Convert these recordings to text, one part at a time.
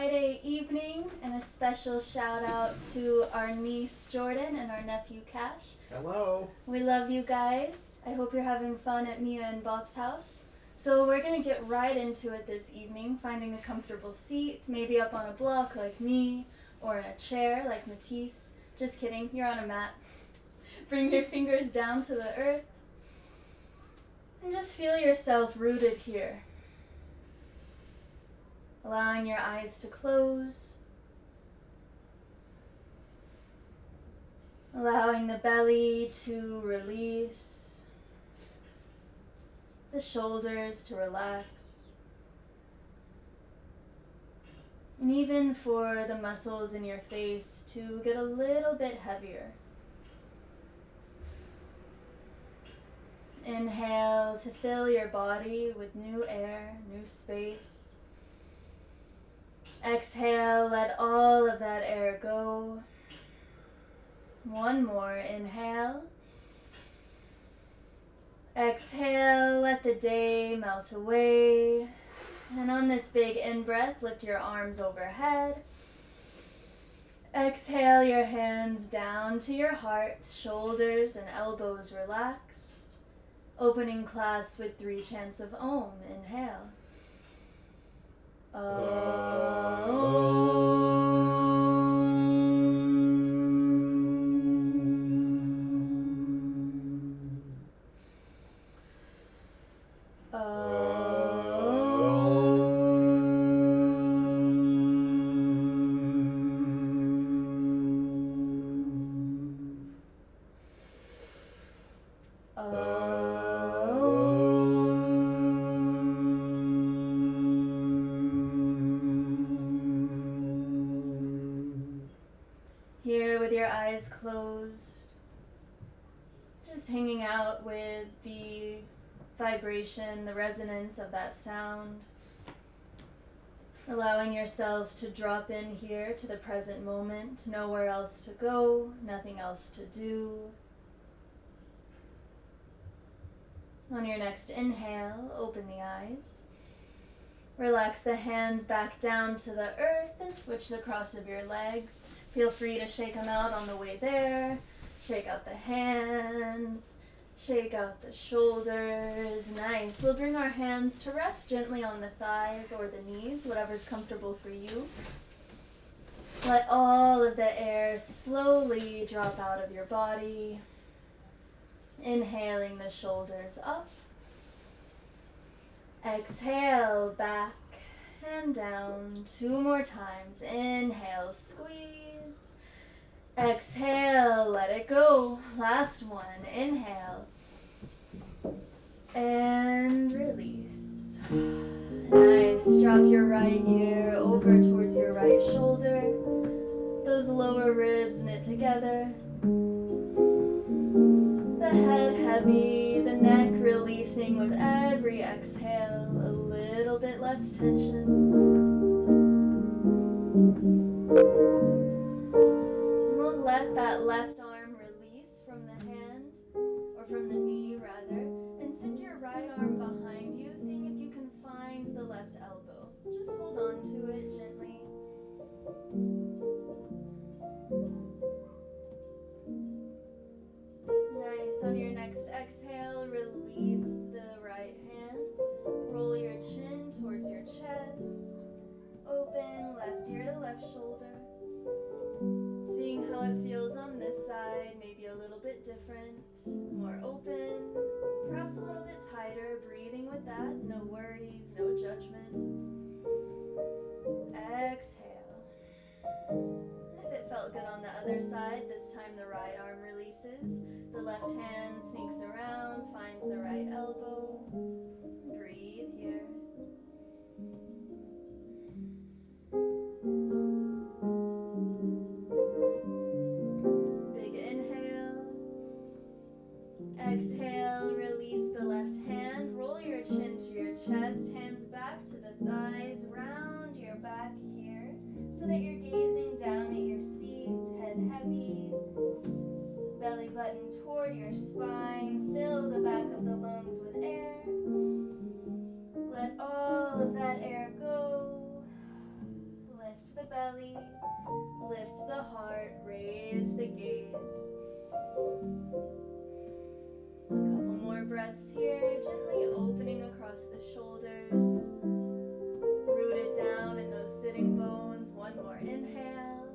Friday evening, and a special shout out to our niece Jordan and our nephew Cash. Hello. We love you guys. I hope you're having fun at Mia and Bob's house. So we're going to get right into it this evening, finding a comfortable seat, maybe up on a block like me, or in a chair like Matisse. Just kidding, you're on a mat. Bring your fingers down to the earth, and just feel yourself rooted here. Allowing your eyes to close. Allowing the belly to release. The shoulders to relax. And even for the muscles in your face to get a little bit heavier. Inhale to fill your body with new air, new space. Exhale, let all of that air go. One more, inhale. Exhale, let the day melt away. And on this big in-breath, lift your arms overhead. Exhale your hands down to your heart, shoulders and elbows relaxed. Opening class with 3 chants of Om. Inhale. Here with your eyes closed, just hanging out with the vibration, the resonance of that sound. Allowing yourself to drop in here to the present moment, nowhere else to go, nothing else to do. On your next inhale, open the eyes. Relax the hands back down to the earth and switch the cross of your legs. Feel free to shake them out on the way there. Shake out the hands. Shake out the shoulders. Nice. We'll bring our hands to rest gently on the thighs or the knees, whatever's comfortable for you. Let all of the air slowly drop out of your body. Inhaling the shoulders up. Exhale, back and down. 2 more times. Inhale, squeeze. Exhale, let it go. Last one. Inhale. And release. Nice. Drop your right ear over towards your right shoulder. Those lower ribs knit together. The head heavy, the neck releasing with every exhale, a little bit less tension. And we'll let that left arm release from the hand, or from the knee rather, and send your right arm behind you, seeing if you can find the left elbow. Just hold on to it gently. Nice. On your next exhale, release the right hand. Roll your chin towards your chest. Open left ear to left shoulder. Seeing how it feels on this side, maybe a little bit different. More open, perhaps a little bit tighter. Breathing with that. No worries, no judgment. Exhale. If it felt good on the other side, this time the right arm releases. The left hand sneaks around, finds the right elbow. Breathe here. Big inhale. Exhale, release the left hand. Roll your chin to your chest, hands back to the thighs, round your back here, so that you're gazing down at your seat, head heavy, belly button toward your spine. Fill the back of the lungs with air. Let all of that air go. Lift the belly, lift the heart, raise the gaze. A couple more breaths here, gently opening across the shoulders. Rooted down in those sitting bones. One more inhale.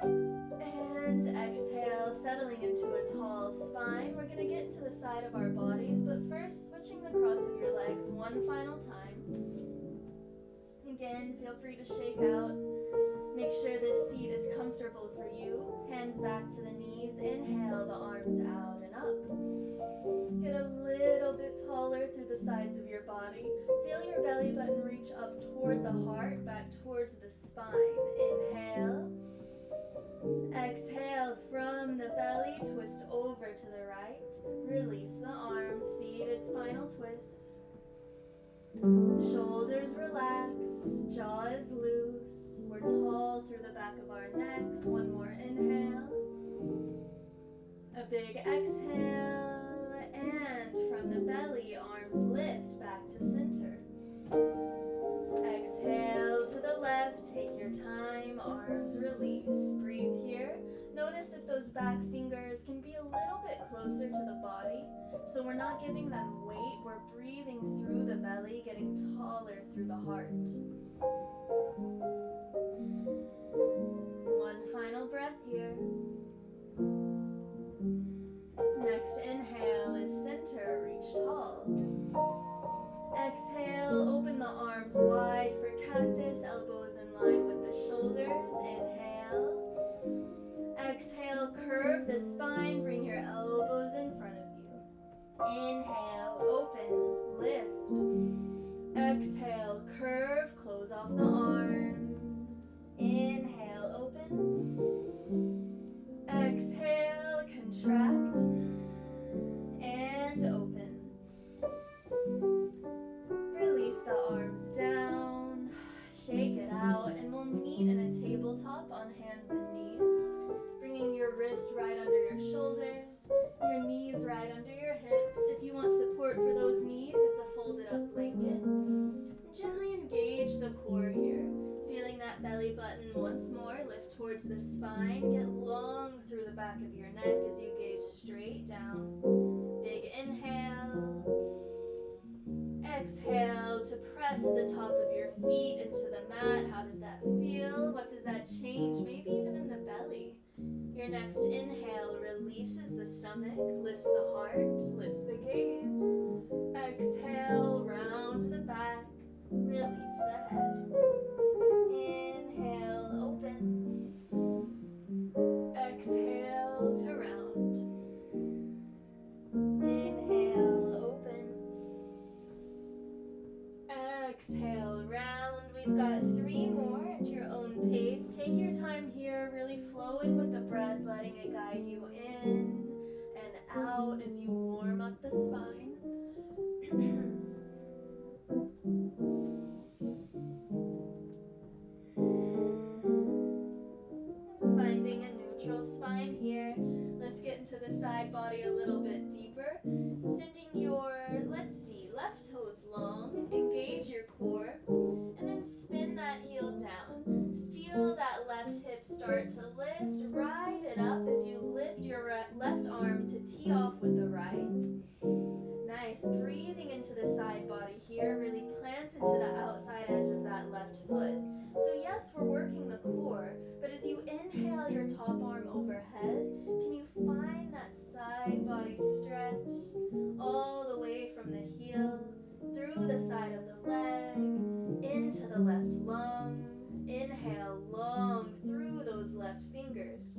And exhale, settling into a tall spine. We're going to get into the side of our bodies, but first switching the cross of your legs one final time. Again, feel free to shake out. Make sure this seat is comfortable for you. Hands back to the knees. Inhale, the arms out and up. Get a little bit taller through the sides of your body. Feel your belly button reach up toward the heart, back towards the spine. Inhale. Exhale from the belly, twist over to the right. Release the arms, seated spinal twist. Shoulders relax, jaw is loose. We're tall through the back of our necks. One more inhale. A big exhale, and from the belly, arms lift back to center. Exhale to the left, take your time, arms release. Breathe here. Notice if those back fingers can be a little bit closer to the body. So we're not giving them weight, we're breathing through the belly, getting taller through the heart. One final breath here. Next inhale is center, reach tall. Exhale, open the arms wide for cactus, elbows in line with the shoulders. Inhale. Exhale, curve the spine, bring your elbows in front of you. Inhale, open, lift. Exhale, curve, close off the arms. Inhale, open. Exhale, contract. And open. Release the arms down. Shake it out, and we'll meet in a tabletop on hands and knees. Bringing your wrists right under your shoulders, your knees right under your hips. If you want support for those knees, it's a folded up blanket. And gently engage the core here. Feeling that belly button once more, lift towards the spine. Get long through the back of your neck as you gaze straight down. Big inhale. Exhale to press the top of your feet into the mat. How does that feel? What does that change? Maybe even in the belly. Your next inhale releases the stomach, lifts the heart, lifts the gaze. Exhale, round the back, release the head. Inhale, open. Exhale to round. Inhale, open. Exhale, round. We've got 3 more at your own pace. Take your time here, really flowing with the breath, letting it guide you in and out as you warm up the spine. Finding a neutral spine here. Let's get into the side body a little bit deeper. Sending your, left toes long, engage your core, and then spin that heel down. Feel that left hip start to lift, ride it up as you lift your left arm to tee off with the right. Nice, breathing into the side body here, really plant into the outside edge of that left foot. So yes, we're working the core, but as you inhale your top arm overhead, can you find that side body stretch all the way from the heel, through the side of the leg, into the left lung. Inhale long through those left fingers.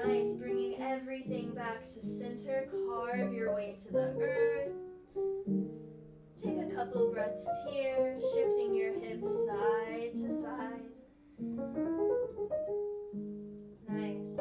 Nice, bringing everything back to center. Carve your way to the earth. Take a couple breaths here, shifting your hips side to side. Nice.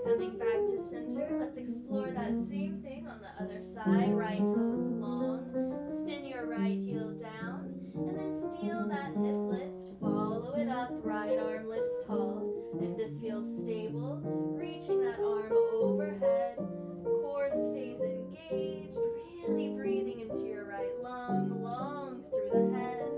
Coming back to center, let's explore that same thing on the other side. Right toes long, spin your right heel down, and then feel that hip lift. Follow it up, right arm lifts tall. If this feels stable, reaching that arm overhead. Core stays engaged, really breathing into your right lung, long through the head.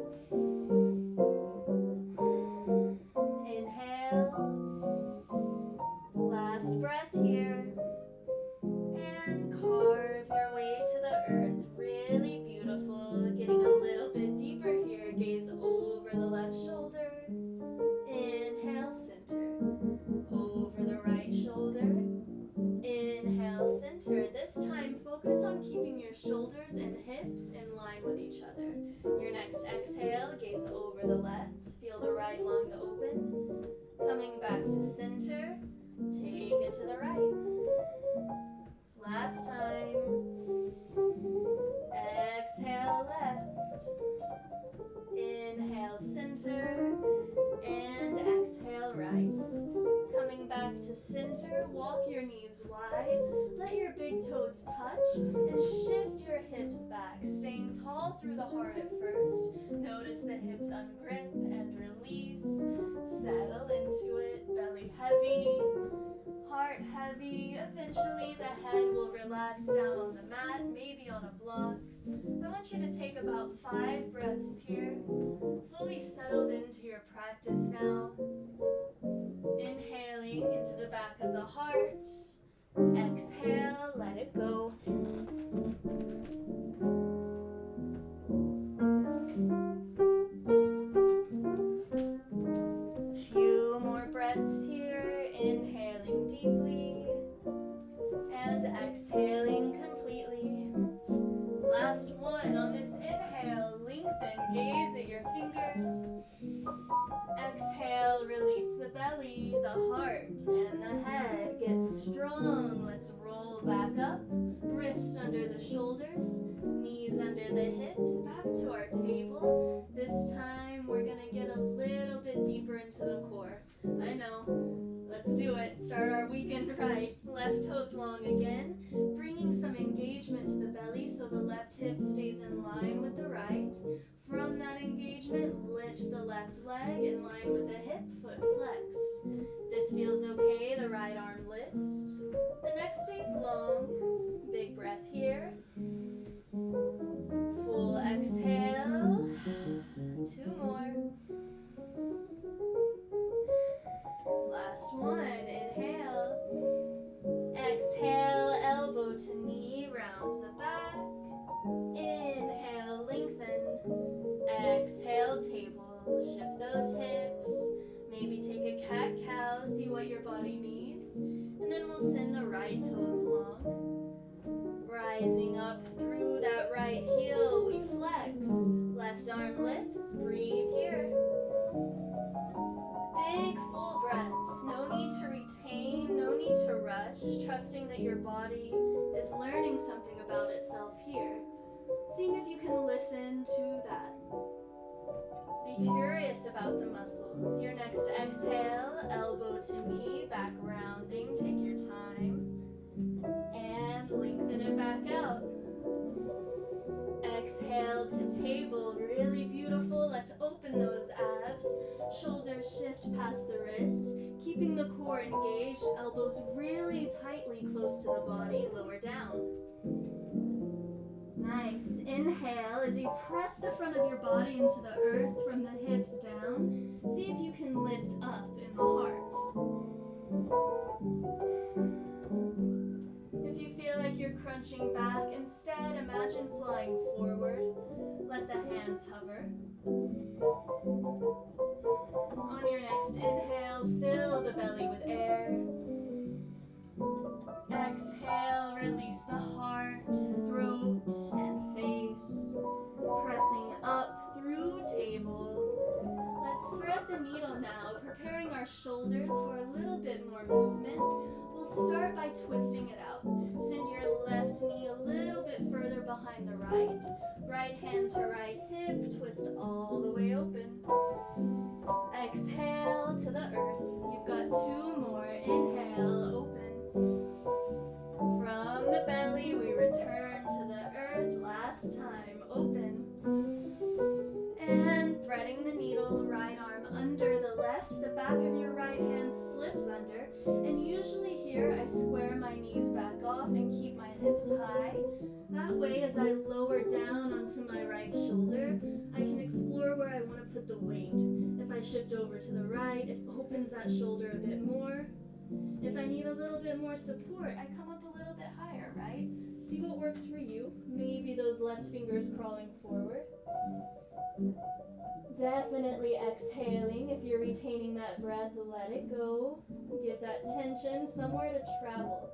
hips in line with each other. Your next exhale, gaze over the left. Feel the right lung open. Coming back to center. Take it to the right. Last time. Exhale left. Inhale center. And exhale right. Coming back to center, walk your knees wide. Let your big toes touch and shift your hips back. Staying tall through the heart at first. Notice the hips ungrip and release. Settle into it, belly heavy. Heart heavy. Eventually the head will relax down on the mat, maybe on a block. I want you to take about 5 breaths here. Fully settled into your practice now. Inhaling into the back of the heart. Exhale, let it go. A few more breaths here. Inhaling deeply and exhaling completely. Last one. On this inhale, lengthen, gaze at your fingers. Exhale, release the belly, the heart, and the head. Get strong. Let's roll back up. Wrists under the shoulders, knees under the hips, back to our table. This time we're gonna get a little bit deeper into the core. I know. Let's do it. Start our weekend right. Left toes long again, bringing some engagement to the belly so the left hip stays in line with the right. From that engagement, lift the left leg in line with the hip, foot flexed. This feels okay, the right arm lifts. The neck stays long. Big breath here. Full exhale. 2 more. Last one. Inhale. Exhale, elbow to knee, round the back. Inhale, lengthen. Exhale, table. Shift those hips. Maybe take a cat-cow, see what your body needs. And then we'll send the right toes long. Rising up through that right heel, we flex. Left arm lifts, breathe here. Big full breaths, no need to retain, no need to rush, trusting that your body is learning something about itself here. Seeing if you can listen to that. Be curious about the muscles. Your next exhale, elbow to knee, back rounding, take your time. And lengthen it back out. Exhale to table, really beautiful. Let's open those abs. Shoulders shift past the wrist, keeping the core engaged, elbows really tightly close to the body, lower down. Nice. Inhale as you press the front of your body into the earth from the hips down. See if you can lift up in the heart. If you feel like you're crunching back, instead imagine flying forward. Let the hands hover. On your next inhale, fill the belly with air. Exhale, release the heart, throat, and face. Pressing up through table. Let's thread the needle now, preparing our shoulders for a little bit more movement. We'll start by twisting it out. Send your left knee a little bit further behind the right. Right hand to right hip, twist all the way open. Exhale to the earth. You've got 2 more. Inhale, open. From the belly, we return to the earth. Last time, open. And threading the needle, right arm under the left. The back of your right hand slips under. And usually here, I square my knees back off and keep my hips high. That way, as I lower down onto my right shoulder, I can explore where I want to put the weight. If I shift over to the right, it opens that shoulder a bit more. If I need a little bit more support, I come up a little bit higher, right? See what works for you. Maybe those left fingers crawling forward. Definitely exhaling. If you're retaining that breath, let it go. Give that tension somewhere to travel.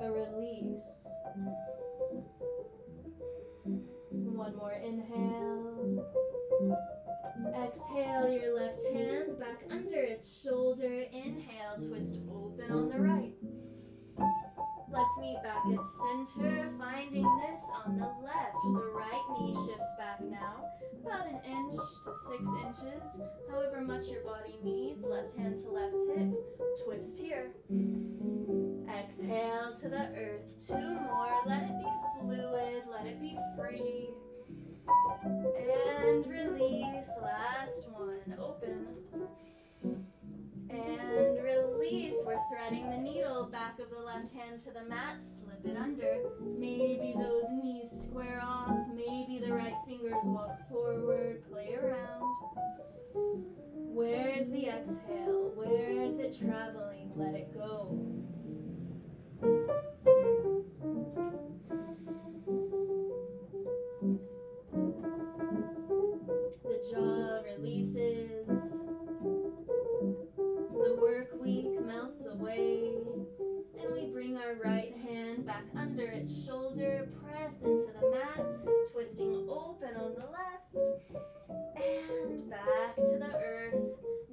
A release. One more inhale. Exhale your left hand back under its shoulder. Inhale, twist open on the right. Let's meet back at center, finding this on the left. The right knee shifts back now, about 1 inch to 6 inches, however much your body needs. Left hand to left hip, twist here. Exhale to the earth, 2 more. Let it be fluid, let it be free. And release, last one, open. And release, we're threading the needle, back of the left hand to the mat, slip it under. Maybe those knees square off, maybe the right fingers walk forward, play around. Where's the exhale? Where is it traveling? Let it go. The jaw releases. The work week melts away, and we bring our right hand back under its shoulder, press into the mat, twisting open on the left, and back to the earth.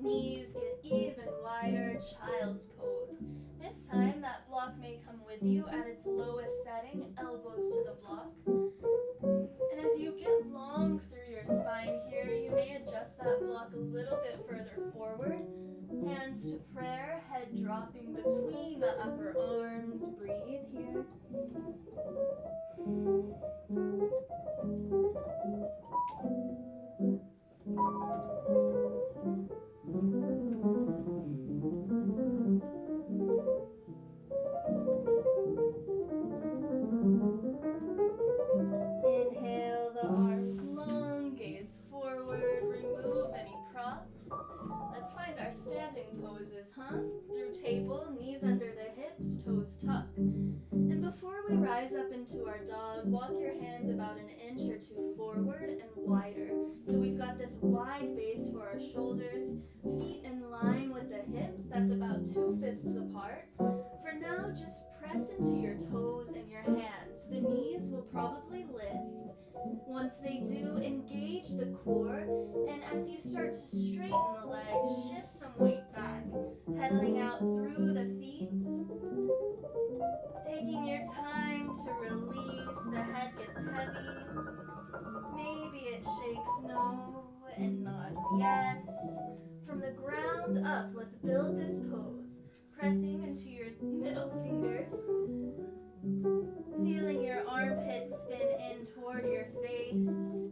Knees get even wider, child's pose. This time that block may come with you at its lowest setting, elbows to the block. And as you get long through your spine here, you may adjust that block a little bit further forward. Hands to prayer, head dropping between the upper arms. Breathe here. Inhale the arms long, gaze forward, remove any props. Let's find our standing poses, Through table, knees under the hips, toes tuck. And before we rise up into our dog, walk your hands about 1 inch or 2 forward and wider. So we've got this wide base for our shoulders, feet in line with the hips, that's about 2/5 apart. For now, just press into your toes and your hands. The knees will probably lift. Once they do, engage the core, and as you start to straighten the legs, shift some weight back, pedaling out through the feet, taking your time to release. The head gets heavy, maybe it shakes no and nods yes. From the ground up, let's build this pose, pressing into your middle fingers, feeling your armpits spin in toward your face,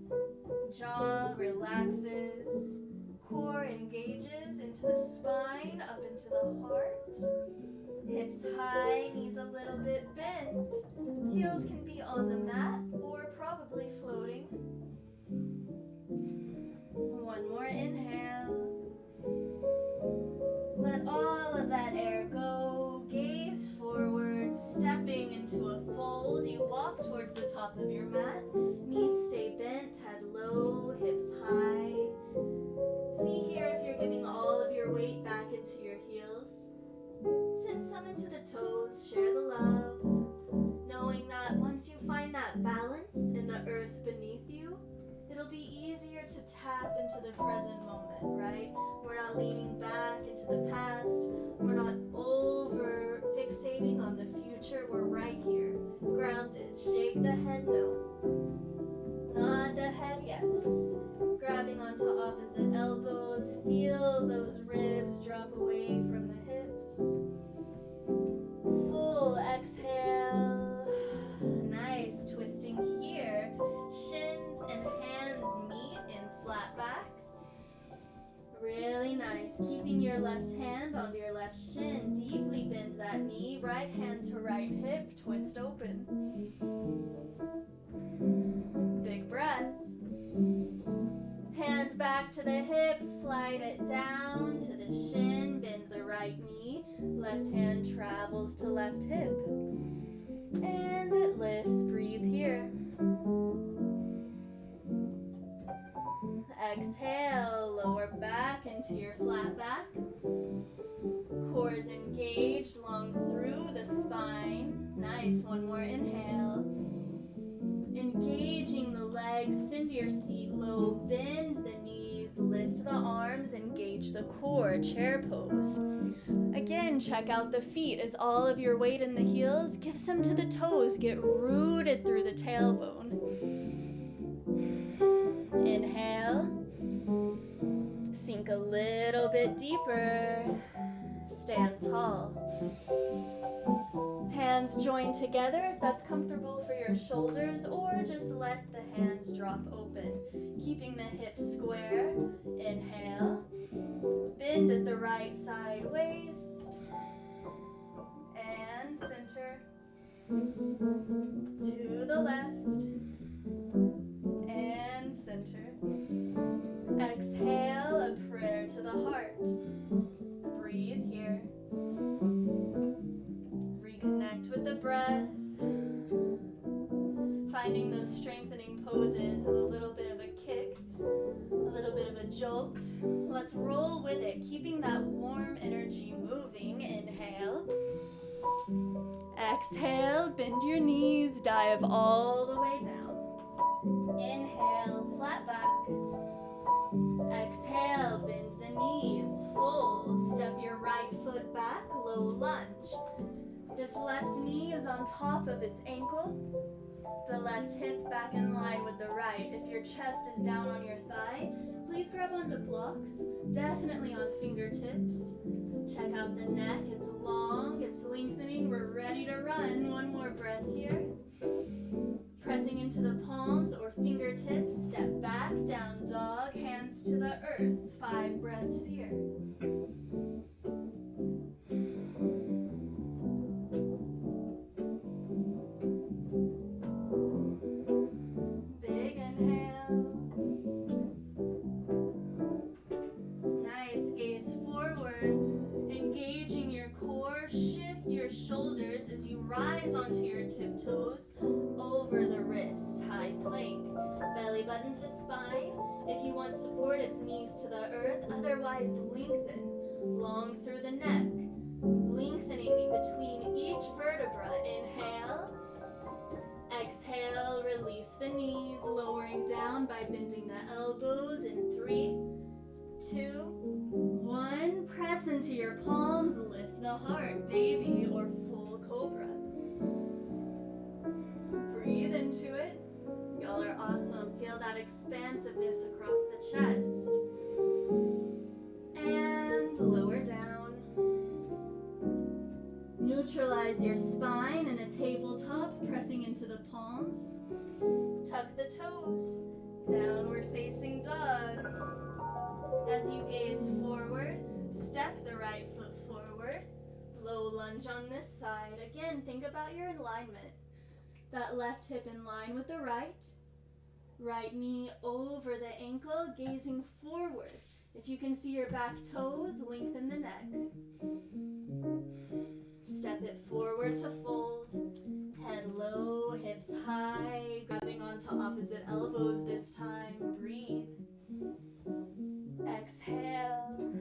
jaw relaxes, core engages into the spine, up into the heart, hips high, knees a little bit bent, heels can be on the mat or probably floating. One more inhale. Let all of that air go, gaze forward, stepping into a fold. You walk towards the top of your mat, knees stay bent, head low, hips high. See here if you're giving all of your weight back into your heels. Send some into the toes, share the love, knowing that once you find that balance in the earth beneath you, it'll be easier to tap into the present moment, right? We're not leaning back into the past. We're not over fixating on the future. We're right here, grounded. Shake the head no. Nod the head yes. Grabbing onto opposite elbows. Feel those ribs drop away from the hips. Full exhale. Nice, twisting here. Shins and hands meet in flat back. Really nice. Keeping your left hand onto your left shin. Deeply bend that knee. Right hand to right hip. Twist open. Big breath. Hand back to the hip. Slide it down to the shin. Bend the right knee. Left hand travels to left hip. And it lifts. Breathe here. Exhale, lower back into your flat back. Core's engaged long through the spine. Nice, one more inhale. Engaging the legs, send your seat low, bend the knees, lift the arms, engage the core, chair pose. Again, check out the feet as all of your weight in the heels, give some to the toes, get rooted through the tailbone. Inhale, sink a little bit deeper, stand tall. Hands join together if that's comfortable for your shoulders, or just let the hands drop open. Keeping the hips square. Inhale. Bend at the right side waist. And center. To the left. And center. Exhale, a prayer to the heart. Breathe here. Connect with the breath. Finding those strengthening poses is a little bit of a kick, a little bit of a jolt. Let's roll with it, keeping that warm energy moving. Inhale. Exhale, bend your knees, dive all the way down. Inhale, flat back. Exhale, bend the knees, fold, step your right foot back, low lunge. This left knee is on top of its ankle. The left hip back in line with the right. If your chest is down on your thigh, please grab onto blocks, definitely on fingertips. Check out the neck, it's long, it's lengthening, we're ready to run. One more breath here. Pressing into the palms or fingertips, step back, down dog, hands to the earth. 5 breaths here. Onto your tiptoes, over the wrist, high plank, belly button to spine. If you want support, it's knees to the earth, otherwise lengthen, long through the neck, lengthening between each vertebra. Inhale, exhale, release the knees, lowering down by bending the elbows in 3, 2, 1. Press into your palms, lift the heart, baby or full cobra. Breathe into it. Y'all are awesome. Feel that expansiveness across the chest. And lower down. Neutralize your spine in a tabletop, pressing into the palms. Tuck the toes. Downward facing dog. As you gaze forward, step the right foot forward. Low lunge on this side. Again, think about your alignment. That left hip in line with the right. Right knee over the ankle, gazing forward. If you can see your back toes, lengthen the neck. Step it forward to fold. Head low, hips high, grabbing onto opposite elbows this time. Breathe. Exhale.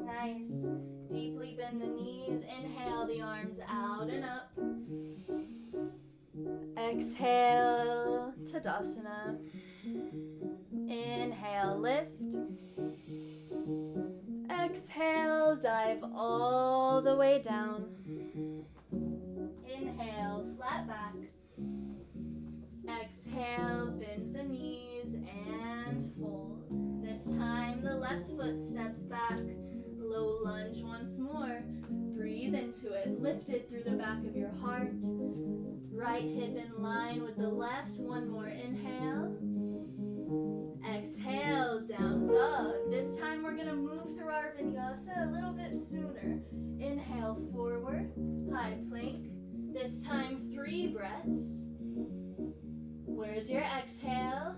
Nice. Deeply bend the knees. Inhale the arms out and up. Exhale, Tadasana. Inhale, lift. Exhale, dive all the way down. Inhale, flat back. Exhale, bend the knees and fold. This time the left foot steps back. Low lunge once more. Breathe into it. Lift it through the back of your heart. Right hip in line with the left. One more inhale. Exhale, down dog. This time we're going to move through our vinyasa a little bit sooner. Inhale forward, high plank. This time 3 breaths. Where's your exhale?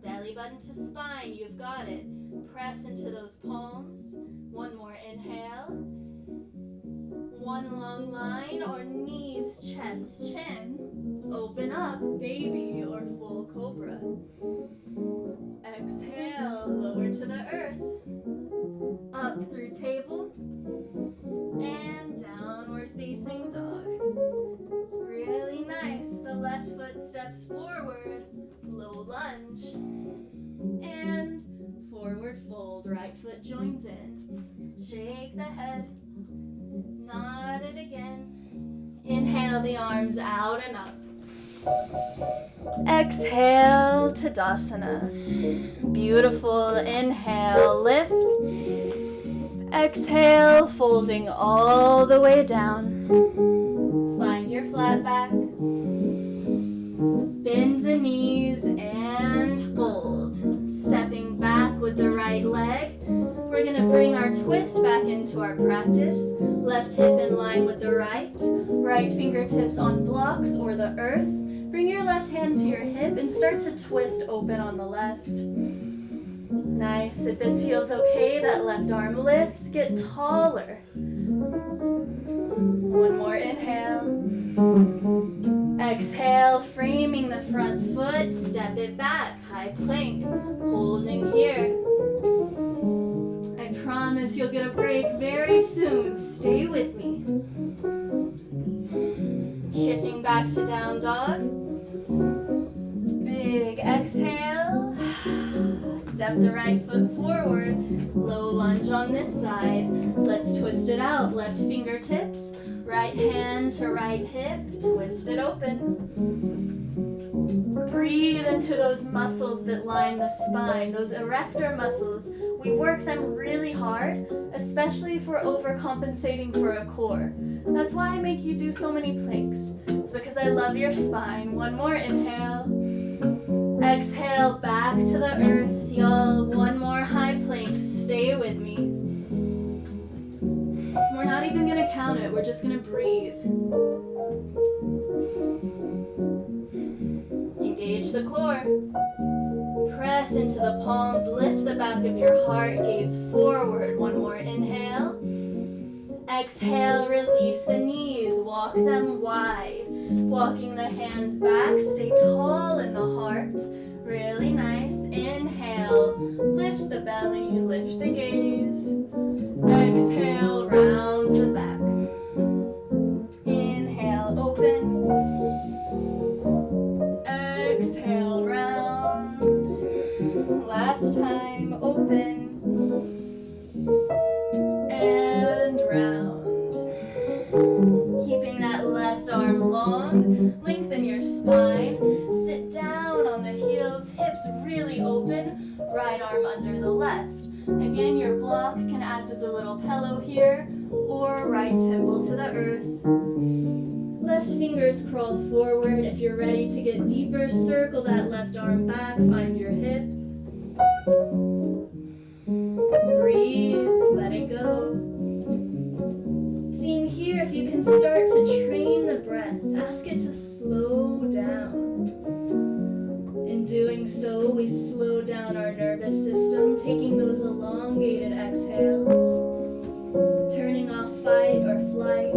Belly button to spine, you've got it. Press into those palms. One more inhale. One long line or knees, chest, chin. Open up, baby or full cobra. Exhale, lower to the earth. up through table, and downward facing dog. Really nice. The left foot steps forward, low lunge, and forward fold. Right foot joins in. Shake the head, nod it again. Inhale the arms out and up. Exhale, Tadasana. Beautiful. Inhale, lift. Exhale, folding all the way down. Find your flat back. Bend the knees and fold. Stepping back with the right leg. We're going to bring our twist back into our practice. Left hip in line with the right. Right fingertips on blocks or the earth. Bring your left hand to your hip and start to twist open on the left. Nice. If this feels okay, that left arm lifts. Get taller. One more inhale. Exhale, framing the front foot. Step it back. High plank. Holding here. I promise you'll get a break very soon. Stay with me. Shifting back to down dog. Big exhale. Step the right foot forward. Low lunge on this side. Let's twist it out. Left fingertips. Right hand to right hip. Twist it open. Breathe into those muscles that line the spine, those erector muscles. We work them really hard, especially if we're overcompensating for a core. That's why I make you do so many planks. It's because I love your spine. One more inhale. Exhale, back to the earth, y'all. One more high plank. Stay with me. We're not even going to count it. We're just going to breathe. Engage the core. Press into the palms. Lift the back of your heart. Gaze forward. One more inhale. Exhale, release the knees. Walk them wide. Walking the hands back. Stay tall in the heart. Really nice. Inhale. Lift the belly. Lift the gaze. Exhale, round the back. Inhale, open. Exhale, round. Last time, open. And round. Keeping that left arm long. Lengthen your spine. Sit down on the heels, hips really open. Right arm under the left. Again, your block can act as a little pillow here, or right temple to the earth. Left fingers crawl forward. If you're ready to get deeper, circle that left arm back, find your hip. Breathe, let it go. Seeing here, if you can start to train the breath, ask it to slow down. In doing so, we slow down our nervous system, taking those elongated exhales, turning off fight or flight,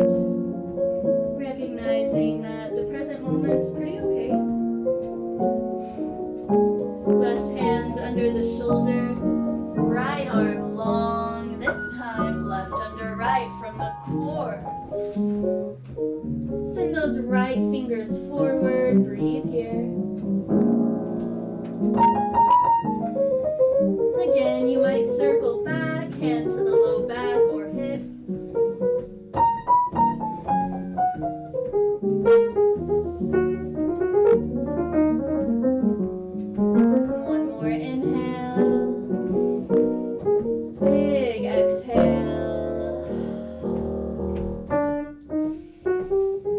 recognizing that the present moment's pretty okay. Left hand under the shoulder, right arm long, this time left under right from the core. Send those right fingers forward, breathe here. Again, you might circle back, hand to the low back or hip. One more inhale. Big exhale.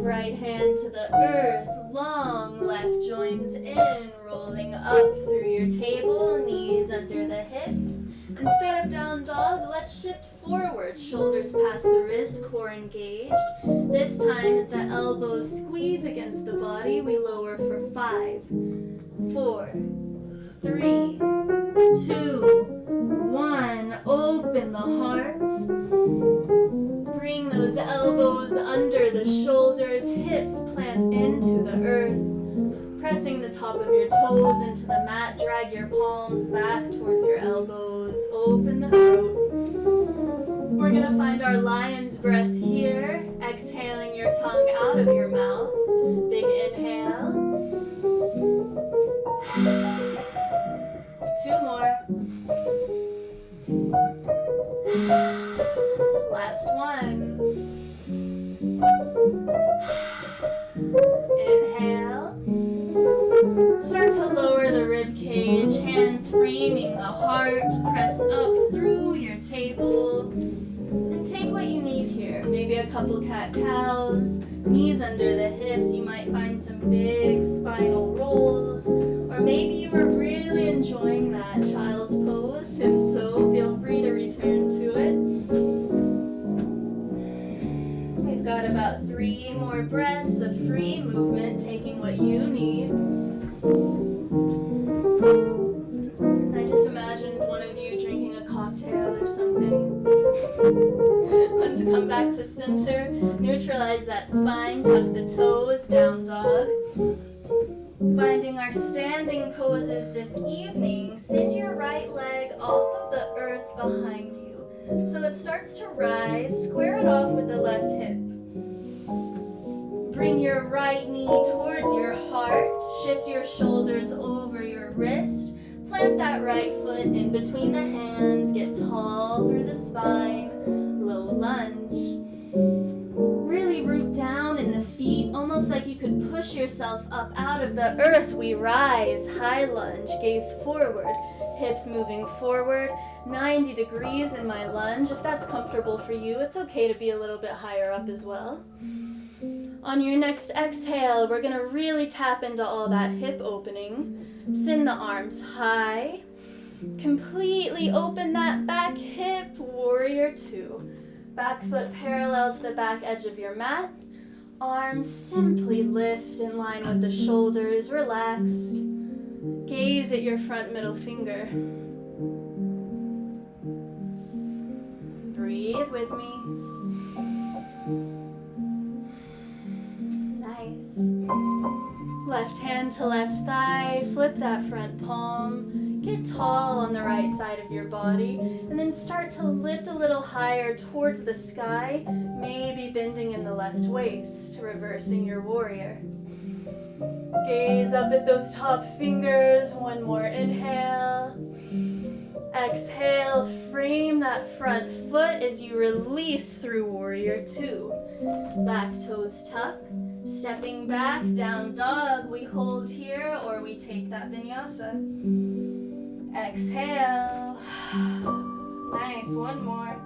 Right hand to the earth, long, left joins in, rolling up through your table, knees under the hips. Instead of down dog, let's shift forward, shoulders past the wrist, core engaged. This time as the elbows squeeze against the body, we lower for 5, 4, 3, 2, 1. Open the heart. Bring those elbows under the shoulders, hips plant into the earth. Pressing the top of your toes into the mat, drag your palms back towards your elbows, open the throat. We're gonna find our lion's breath here, exhaling your tongue out of your mouth. Big inhale. 2 more. Last one. Inhale. Start to lower the rib cage, hands framing the heart. Press up through your table. And take what you need here. Maybe a couple cat-cows, knees under the hips. You might find some big spinal rolls. Or maybe you were really enjoying that child's pose. If so, feel free to return to it. We've got about 3 more breaths of free movement, taking what you need. I just imagined one of you drinking a cocktail or something. Let's come back to center. Neutralize that spine, tuck the toes, down dog. Finding our standing poses this evening, send your right leg off of the earth behind you. So it starts to rise, square it off with the left hip. Bring your right knee towards your heart, shift your shoulders over your wrist, plant that right foot in between the hands, get tall through the spine, low lunge. Really root down in the feet, almost like you could push yourself up out of the earth. We rise, high lunge, gaze forward, hips moving forward, 90 degrees in my lunge. If that's comfortable for you, it's okay to be a little bit higher up as well. On your next exhale, we're gonna really tap into all that hip opening. Send the arms high. Completely open that back hip, warrior 2. Back foot parallel to the back edge of your mat. Arms simply lift in line with the shoulders, relaxed. Gaze at your front middle finger. Breathe with me. Nice. Left hand to left thigh, flip that front palm. Get tall on the right side of your body, and then start to lift a little higher towards the sky, maybe bending in the left waist, reversing your warrior. Gaze up at those top fingers, 1 more inhale. Exhale, frame that front foot as you release through warrior 2. Back toes tuck, stepping back, down dog. We hold here or we take that vinyasa. Exhale. Nice, 1 more.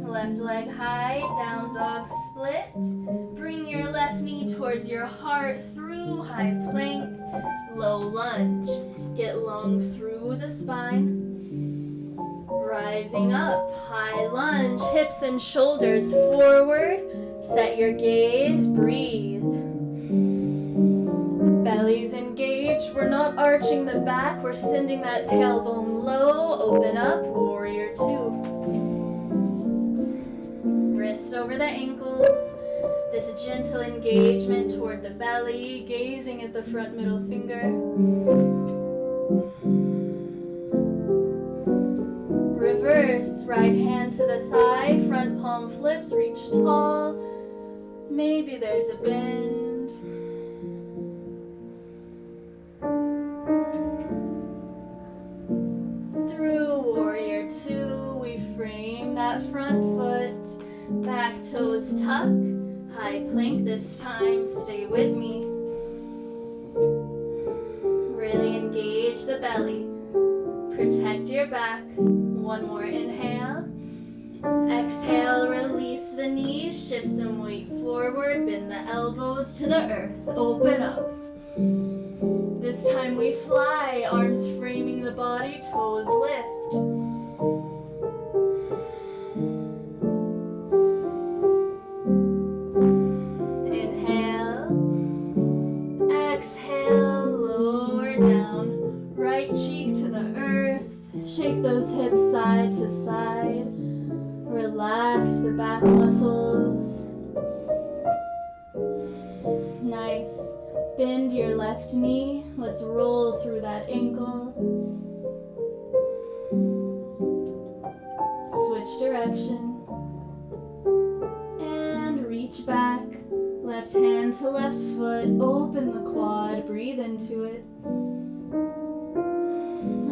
Left leg high, down dog split. Bring your left knee towards your heart through high plank, low lunge. Get long through the spine. Rising up, high lunge, hips and shoulders forward. Set your gaze, breathe. Belly's engaged, we're not arching the back, we're sending that tailbone low. Open up, warrior 2. Wrists over the ankles. This gentle engagement toward the belly, gazing at the front middle finger. Reverse, right hand to the thigh, front palm flips, reach tall. Maybe there's a bend. Through warrior 2, we frame that front foot. Back toes tuck, high plank this time, stay with me. Really engage the belly. Protect your back. 1 more inhale. Exhale, release the knees, shift some weight forward, bend the elbows to the earth, open up. This time we fly, arms framing the body, toes lift. Inhale, exhale, lower down, right cheek to the earth, shake those hips side to side. Relax the Bend your left knee. Let's roll through that ankle. Switch direction. And reach back. Left hand to left foot. Open the quad. Breathe into it.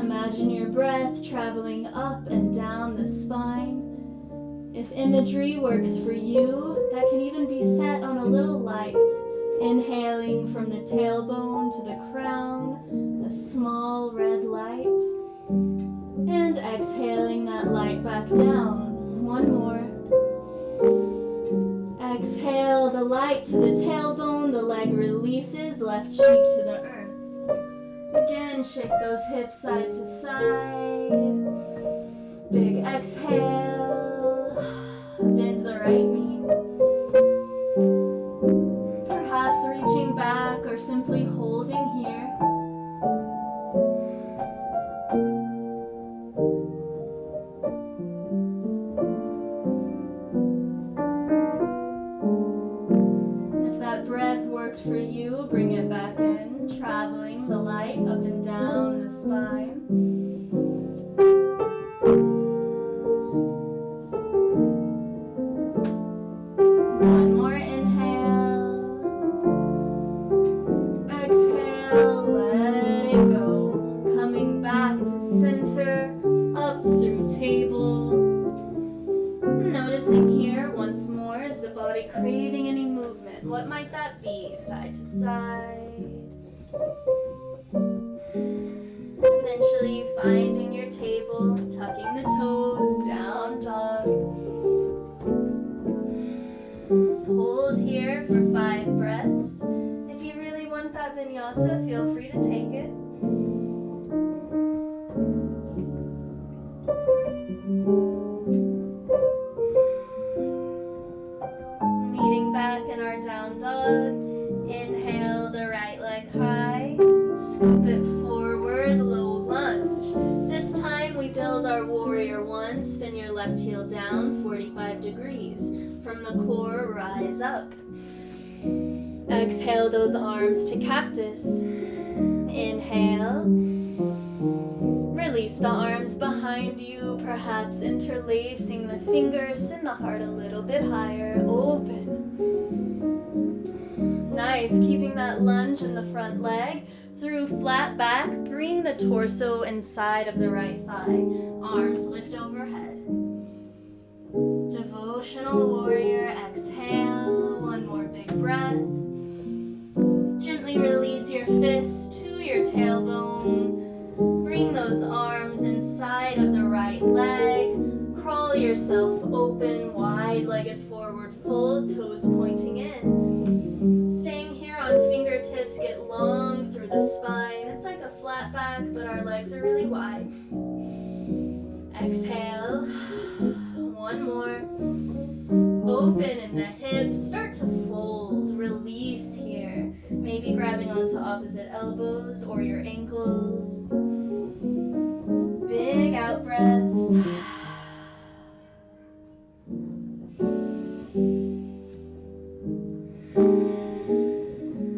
Imagine your breath traveling up and down the spine. If imagery works for you, that can even be set on a little light. Inhaling from the tailbone to the crown, a small red light. And exhaling that light back down. One more. Exhale the light to the tailbone, the leg releases, left cheek to the earth. Again, shake those hips side to side. Big exhale. Bend the right knee. Perhaps reaching back or simply holding here. If that breath worked for you, bring it back in, traveling the light up and down the spine. One more inhale. Exhale, let it go. Coming back to center, up through table. Noticing here once more, is the body craving any movement? What might that be? Side to side. Eventually finding your table, tucking the toes, down dog. Hold here for 5 breaths. If you really want that vinyasa, feel free to take it. Meeting back in our down dog. Inhale the right leg high. Scoop it forward, low lunge. This time we build our warrior 1. Spin your left heel down 45 degrees. From the core, rise up. Exhale those arms to cactus. Inhale. Release the arms behind you, perhaps interlacing the fingers, send the heart a little bit higher. Open. Nice, keeping that lunge in the front leg. Through flat back, bring the torso inside of the right thigh. Arms lift overhead. Devotional warrior, exhale. One more big breath. Gently release your fist to your tailbone. Bring those arms inside of the right leg. Crawl yourself open, wide-legged forward fold, toes pointing in. Staying here on fingertips, get long through the spine. It's like a flat back, but our legs are really wide. Exhale. One more. Open in the hips. Start to fold. Release here. Maybe grabbing onto opposite elbows or your ankles. Big out breaths.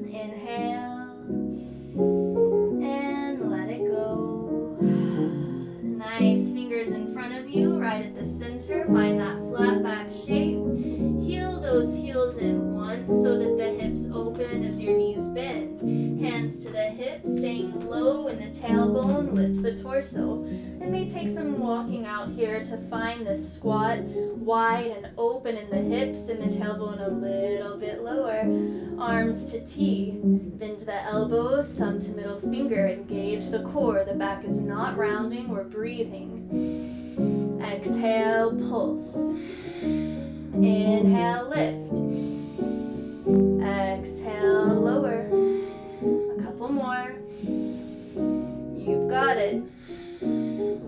Inhale. And let it go. Nice. Fingers in front of you, right at the center. Find that flat back shape. Heel those heels in once so that the hips open as your knees bend. Hands to the hips, staying low in the tailbone, lift the torso. It may take some walking out here to find this squat, wide and open in the hips and the tailbone a little bit lower. Arms to T. Bend the elbows, thumb to middle finger, engage the core. The back is not rounding, we're breathing. Exhale, pulse. Inhale, lift. Exhale, lower. A couple more. You've got it.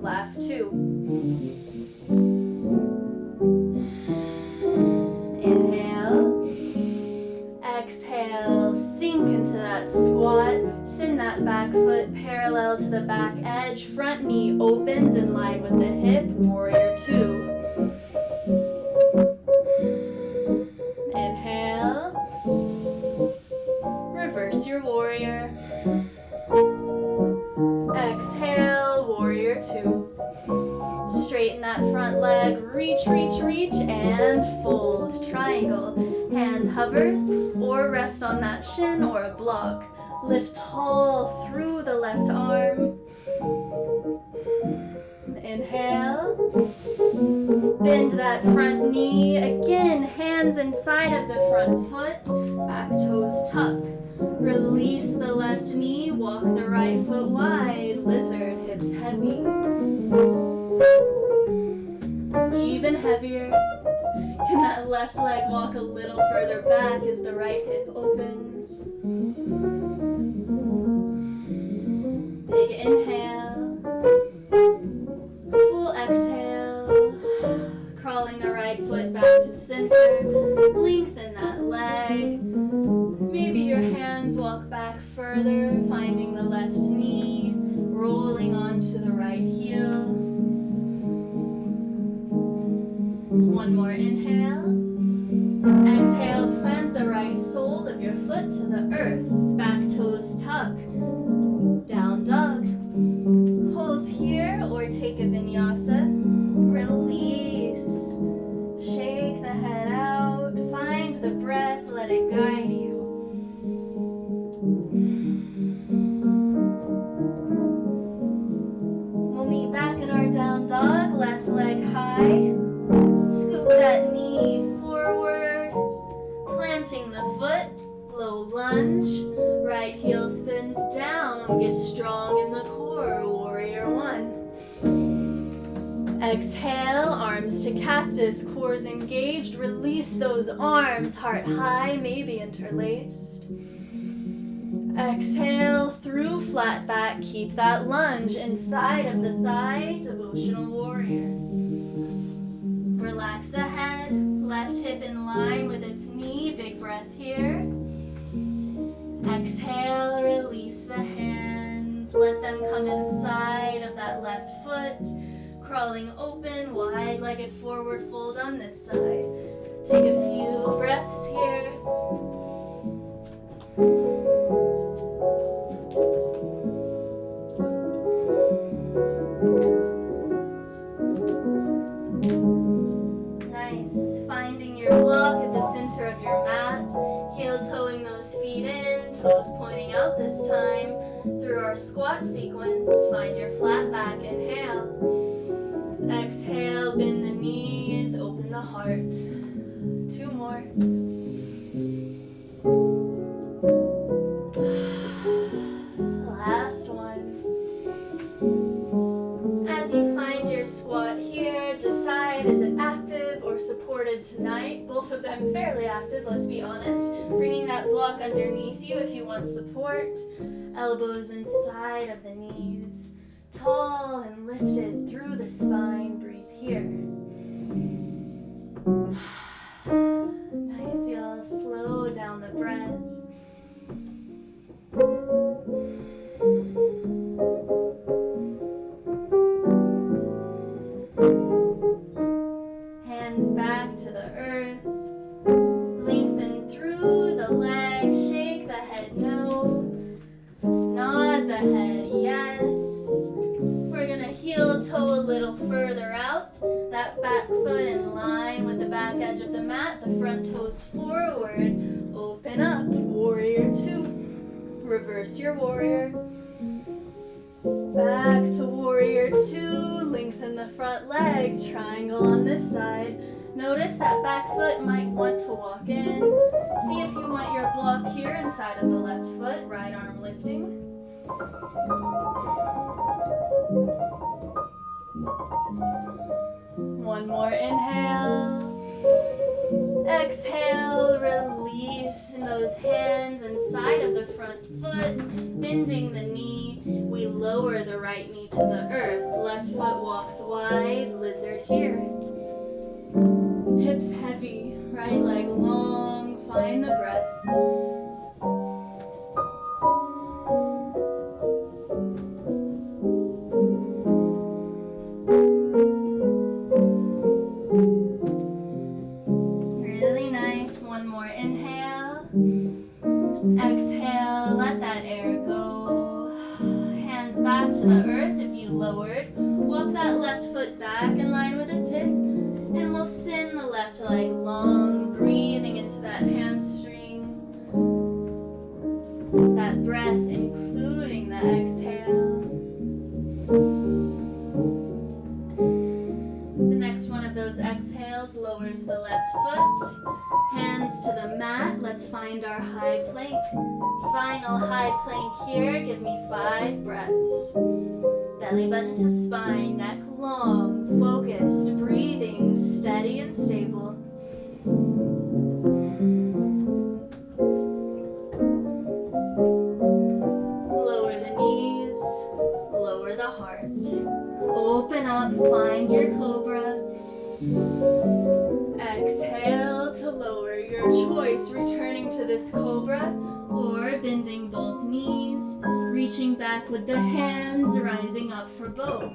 Last 2. Inhale. Exhale, sink into that squat. Send that back foot parallel to the back edge. Front knee opens in line with the hip. Warrior 2. Inhale. Reverse your warrior. warrior. Exhale, warrior two. Straighten that front leg, reach, reach, reach, and fold. Triangle. Hand hovers or rest on that shin or a block. Lift tall through the left arm. Inhale. Bend that front knee. Again, hands inside of the front foot. Back toes tuck. Release the left knee. Walk the right foot wide. Lizard, hips heavy. Even heavier. Can that left leg walk a little further back as the right hip opens? Big inhale. Full exhale. Crawling the right foot back to center. Lengthen that leg. Maybe your hands walk back further, finding the left knee, rolling onto the right heel. One more inhale. Exhale, plant the right sole of your foot to the earth. Back toes tuck. Down dog. Hold here or take a vinyasa. Release. Shake the head out. Find the breath. Let it guide you. We'll meet back in our down dog. Left leg high. Scoop that knee forward, planting the foot, low lunge, right heel spins down, get strong in the core, warrior one. Exhale, arms to cactus, cores engaged, release those arms, heart high, maybe interlaced. Exhale, through flat back, keep that lunge inside of the thigh, devotional warrior. Relax the head, left hip in line with its knee, big breath here. Exhale, release the hands, let them come inside of that left foot, crawling open, wide-legged forward fold on this side. Take a few breaths here. Finding your block at the center of your mat, heel toeing those feet in, toes pointing out this time. Through our squat sequence, find your flat back, inhale. Exhale, bend the knees, open the heart. Two more. Last one. As you find your squat here, decide, is it active or supported tonight? Both of them fairly active, let's be honest. Bringing that block underneath you if you want support. Elbows inside of the knees. Tall and lifted through the spine. Breathe here. Nice, y'all. Slow down the breath. Hands back to the earth. Lengthen through the legs. Shake the head no. Nod the head yes. We're gonna heel toe a little further out. That back foot in line with the back edge of the mat. The front toes forward. Open up. Warrior two. Reverse your warrior. Back to warrior two. Lengthen the front leg. Triangle on this side. Notice that back foot might want to walk in. See if you want your block here inside of the left foot. Right arm lifting. One more inhale. Exhale, release those hands inside of the front foot, bending the knee. We lower the right knee to the earth. Left foot walks wide, lizard here. Hips heavy, right leg long, find the breath. Really nice. One more inhale. Exhale, let that air back to the earth if you lowered. Walk that left foot back in line with its hip. And we'll send the left leg long, breathing into that hamstring. That breath, including the exhale. The next one of those exhales lowers the left foot. Hands to the mat. Let's find our high plank. Final high plank here. Give me 5 breaths. Belly button to spine, neck long, focused, breathing, steady and stable. Lower the knees, lower the heart. Open up, find your cobra. Exhale to lower. Your choice, returning to this cobra or bending both knees, reaching back with the hands, rising up for both.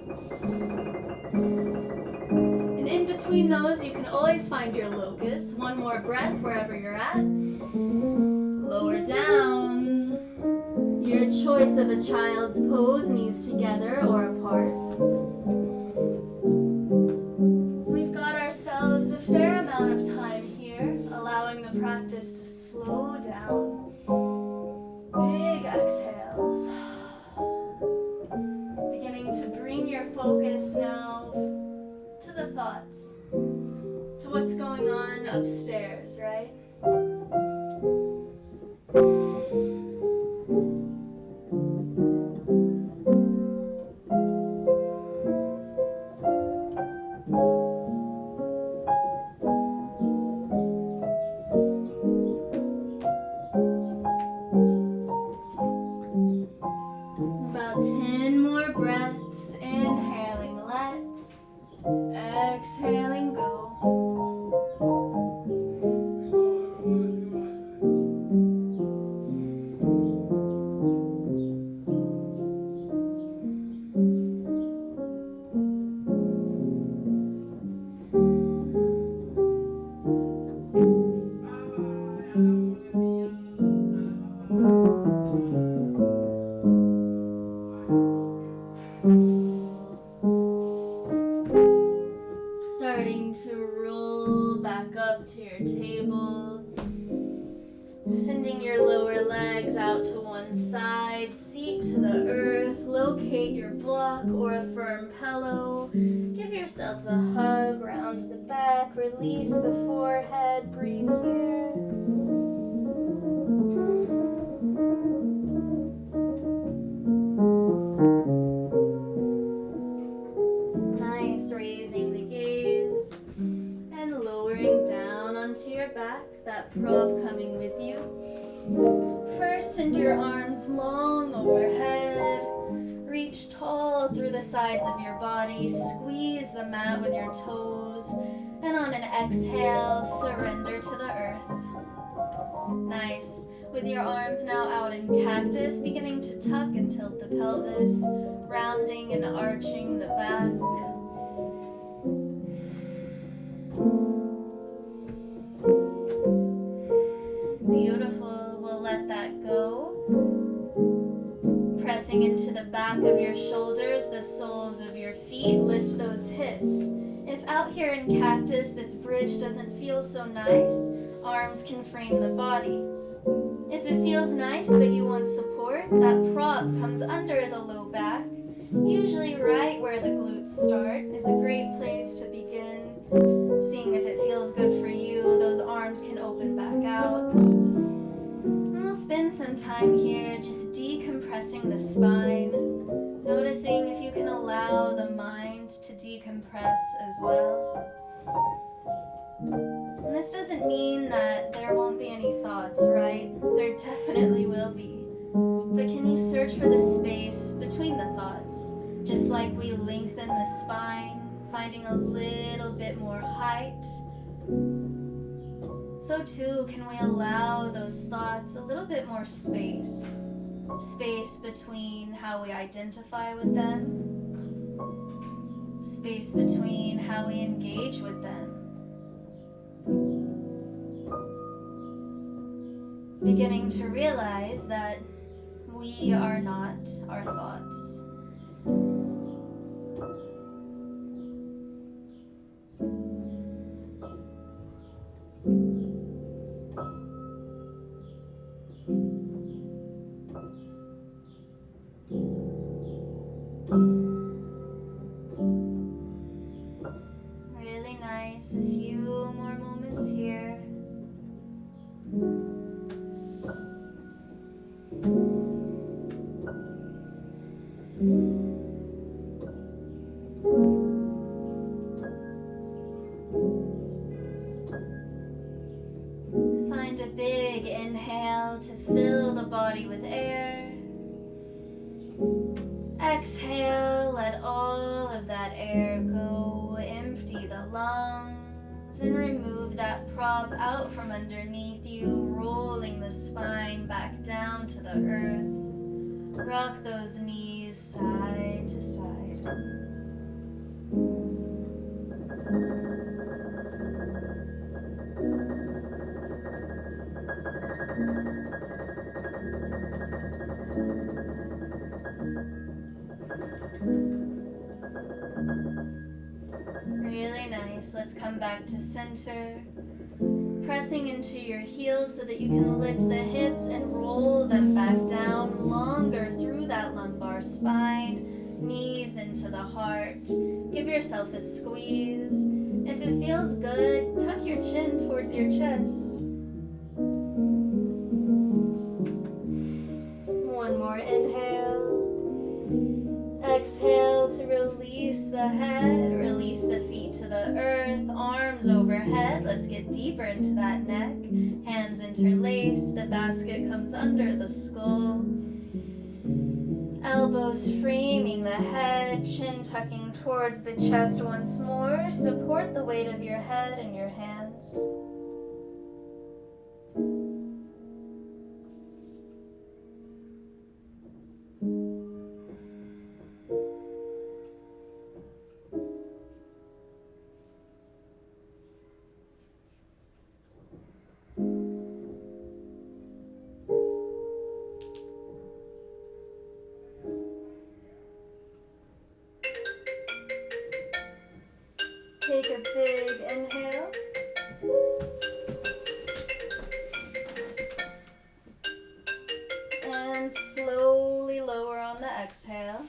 And in between those, you can always find your locus. One more breath wherever you're at. Lower down. Your choice of a child's pose, knees together or apart. We've got ourselves a fair amount of time here, allowing the practice to slow down. Big exhales. Beginning to bring your focus now to the thoughts, to what's going on upstairs, right? About 10 more breaths. Inhaling, let. Exhaling, go. Starting to roll back up to your table. Sending your lower legs out to one side, seat to the earth, locate your block or a firm pillow. Give yourself a hug, round the back, release the forehead, breathe here. Nice, raising the gaze and lowering down onto your back, that prop coming with you. First, send your arms long overhead. Reach tall through the sides of your body. Squeeze the mat with your toes. And on an exhale, surrender to the earth. Nice. With your arms now out in cactus, beginning to tuck and tilt the pelvis, rounding and arching the back. Beautiful. We'll let that go. Pressing into the back of your shoulders, the soles of your feet, lift those hips. If out here in cactus this bridge doesn't feel so nice, arms can frame the body. If it feels nice but you want support, that prop comes under the low back, usually right where the glutes start, is a great place to begin. Seeing if it feels good for you, those arms can open back out. And we'll spend some time here just decompressing the spine, noticing if you can allow the mind to decompress as well. And this doesn't mean that there won't be any thoughts, right? There definitely will be. But can you search for the space between the thoughts? Just like we lengthen the spine, finding a little bit more height. So too, can we allow those thoughts a little bit more space? Space between how we identify with them. Space between how we engage with them. Beginning to realize that we are not our thoughts. And a big inhale to fill the body with air. Exhale, let all of that air go. Empty the lungs and remove that prop out from underneath you, rolling the spine back down to the earth. Rock those knees side to side. Really nice. Let's come back to center. Pressing into your heels so that you can lift the hips and roll them back down longer through that lumbar spine. Knees into the heart. Give yourself a squeeze. If it feels good, tuck your chin towards your chest. One more inhale. Exhale to release the head, release the feet to the earth, arms overhead. Let's get deeper into that neck. Hands interlace, the basket comes under the skull. Elbows framing the head, chin tucking towards the chest once more. Support the weight of your head in your hands. Take a big inhale. And slowly lower on the exhale.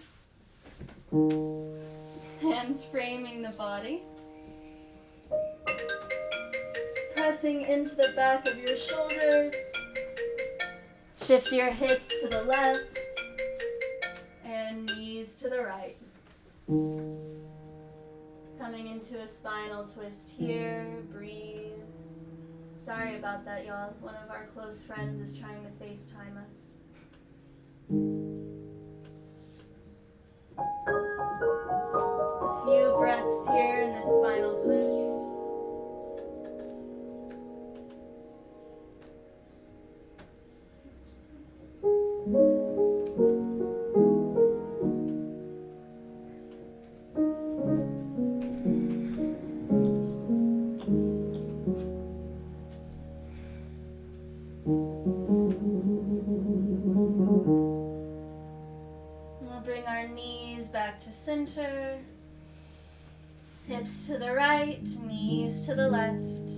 Hands framing the body. Pressing into the back of your shoulders. Shift your hips to the left and knees to the right. Coming into a spinal twist here, breathe. Sorry about that, y'all. One of our close friends is trying to FaceTime us. A few breaths here in this spinal twist. Bring our knees back to center. Hips to the right, knees to the left.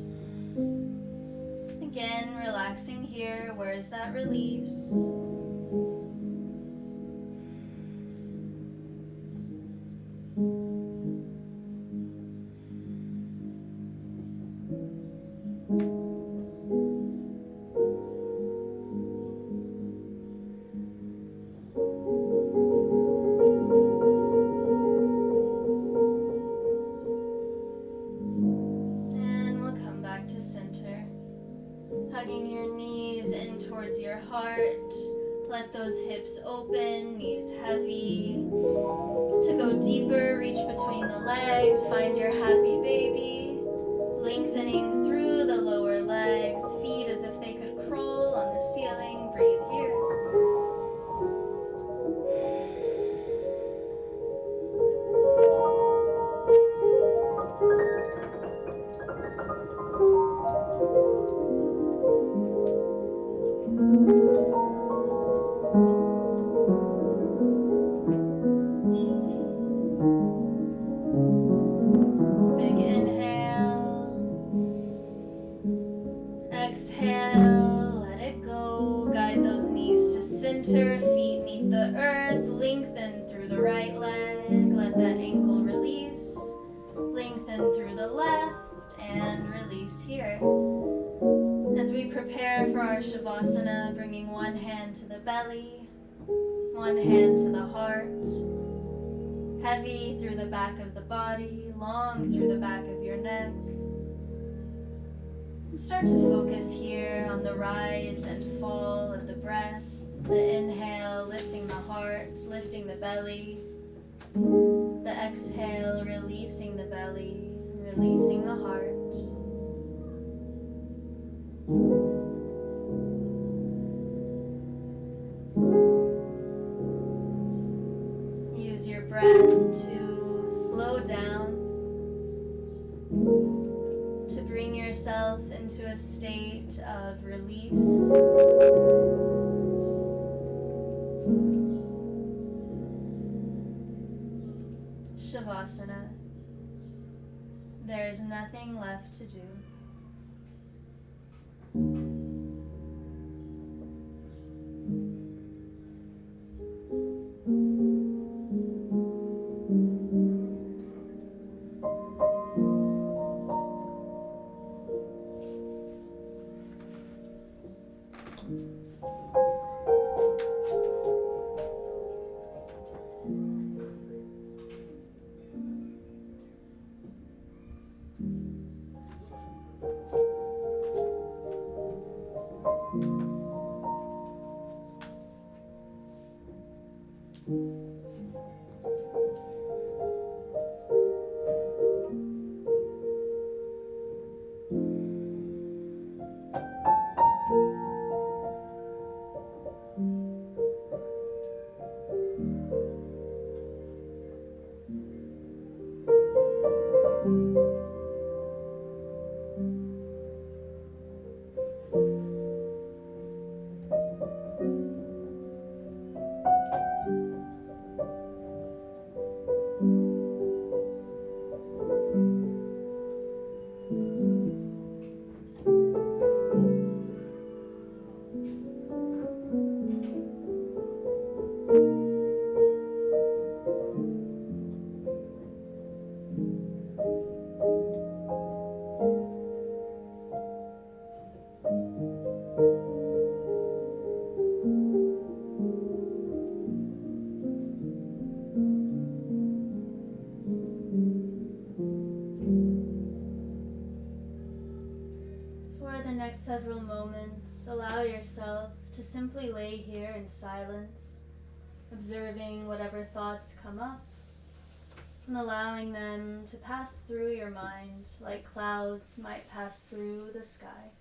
Again, relaxing here. Where's that release? Hugging your knees in towards your heart. Let those hips open, knees heavy. To go deeper, reach between the legs, find your happy baby. Lengthening through the lower legs, feet as if they could crawl on the ceiling. Breathe here. Big inhale. Exhale, let it go. Guide those knees to center, feet meet the earth. Lengthen through the right leg, let that ankle release. Lengthen through the left and release here. As we prepare for our Shavasana, bringing one hand to the belly, one hand to the heart. Heavy through the back of the body, long through the back of your neck. Start to focus here on the rise and fall of the breath. The inhale, lifting the heart, lifting the belly. The exhale, releasing the belly, releasing the heart. Use your breath to slow down, to bring yourself into a state of release. Shavasana. There is nothing left to do. Several moments, allow yourself to simply lay here in silence, observing whatever thoughts come up and allowing them to pass through your mind like clouds might pass through the sky.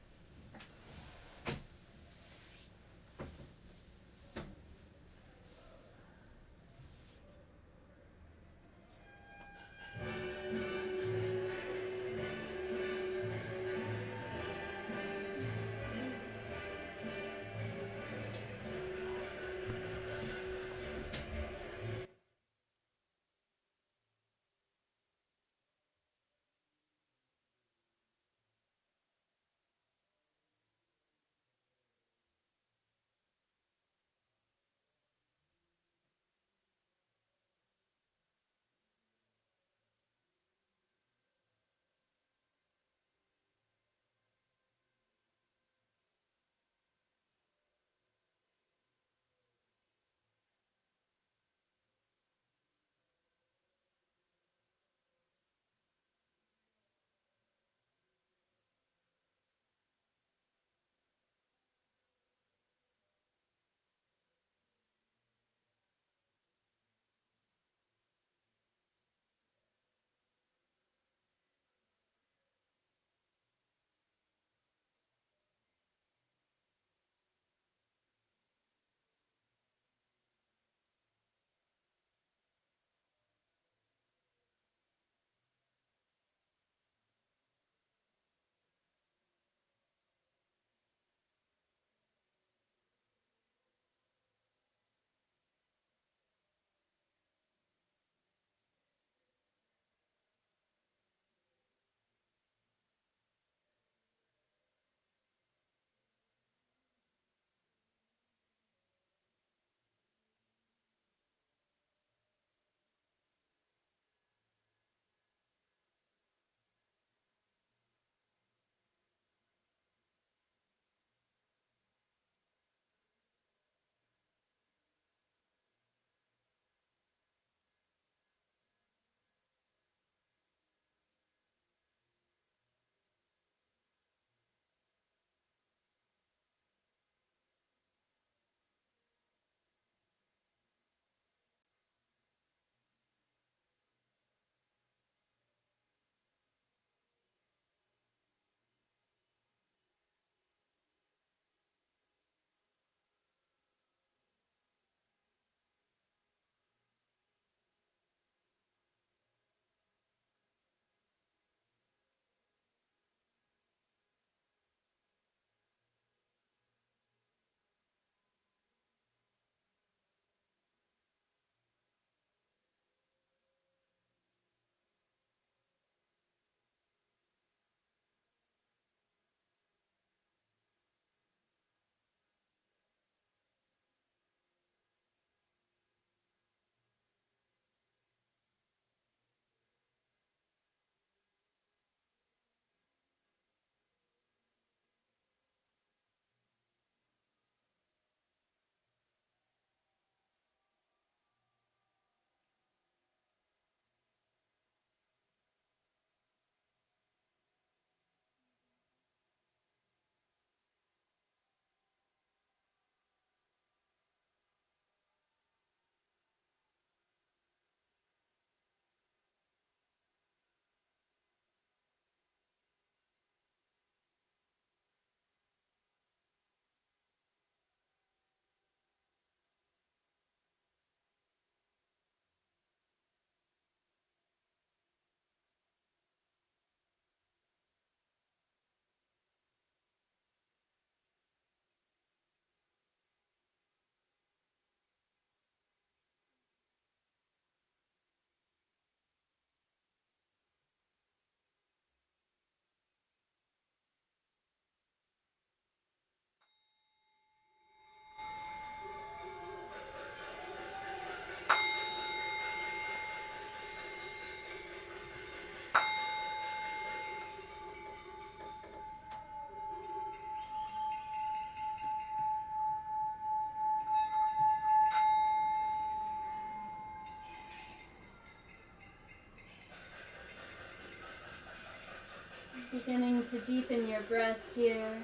Beginning to deepen your breath here.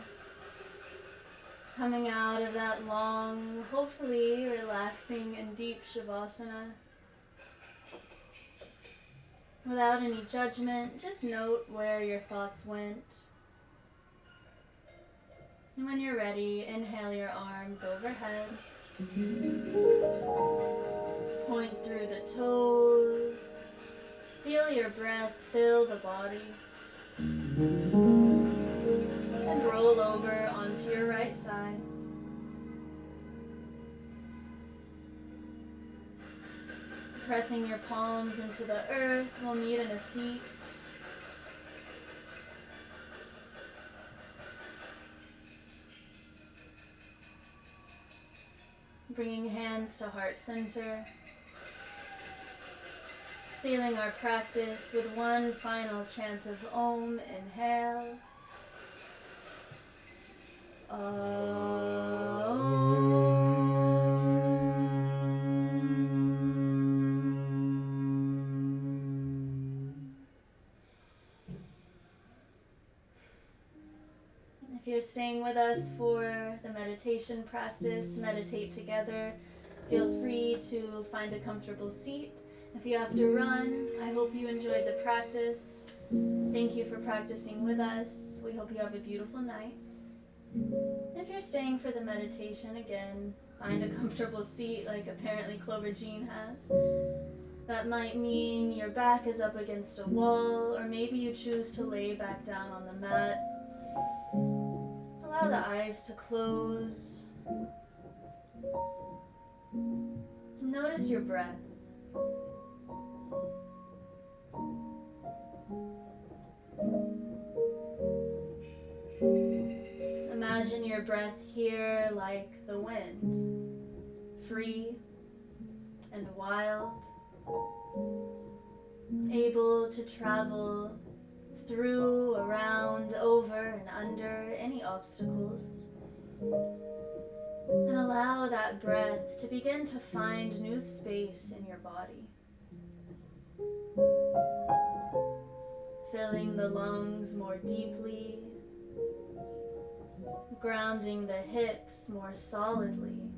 Coming out of that long, hopefully relaxing and deep Shavasana. Without any judgment, just note where your thoughts went. And when you're ready, inhale your arms overhead. Point through the toes. Feel your breath fill the body. And roll over onto your right side. Pressing your palms into the earth, we'll meet in a seat. Bringing hands to heart center. Sealing our practice with one final chant of Om. Inhale. If you're staying with us for the meditation practice, meditate together, feel free to find a comfortable seat. If you have to run, I hope you enjoyed the practice. Thank you for practicing with us. We hope you have a beautiful night. If you're staying for the meditation, again, find a comfortable seat like apparently Clover Jean has. That might mean your back is up against a wall, or maybe you choose to lay back down on the mat. Allow the eyes to close. Notice your breath. Imagine your breath here like the wind, free and wild, able to travel through, around, over, and under any obstacles. And allow that breath to begin to find new space in your body. Filling the lungs more deeply, grounding the hips more solidly.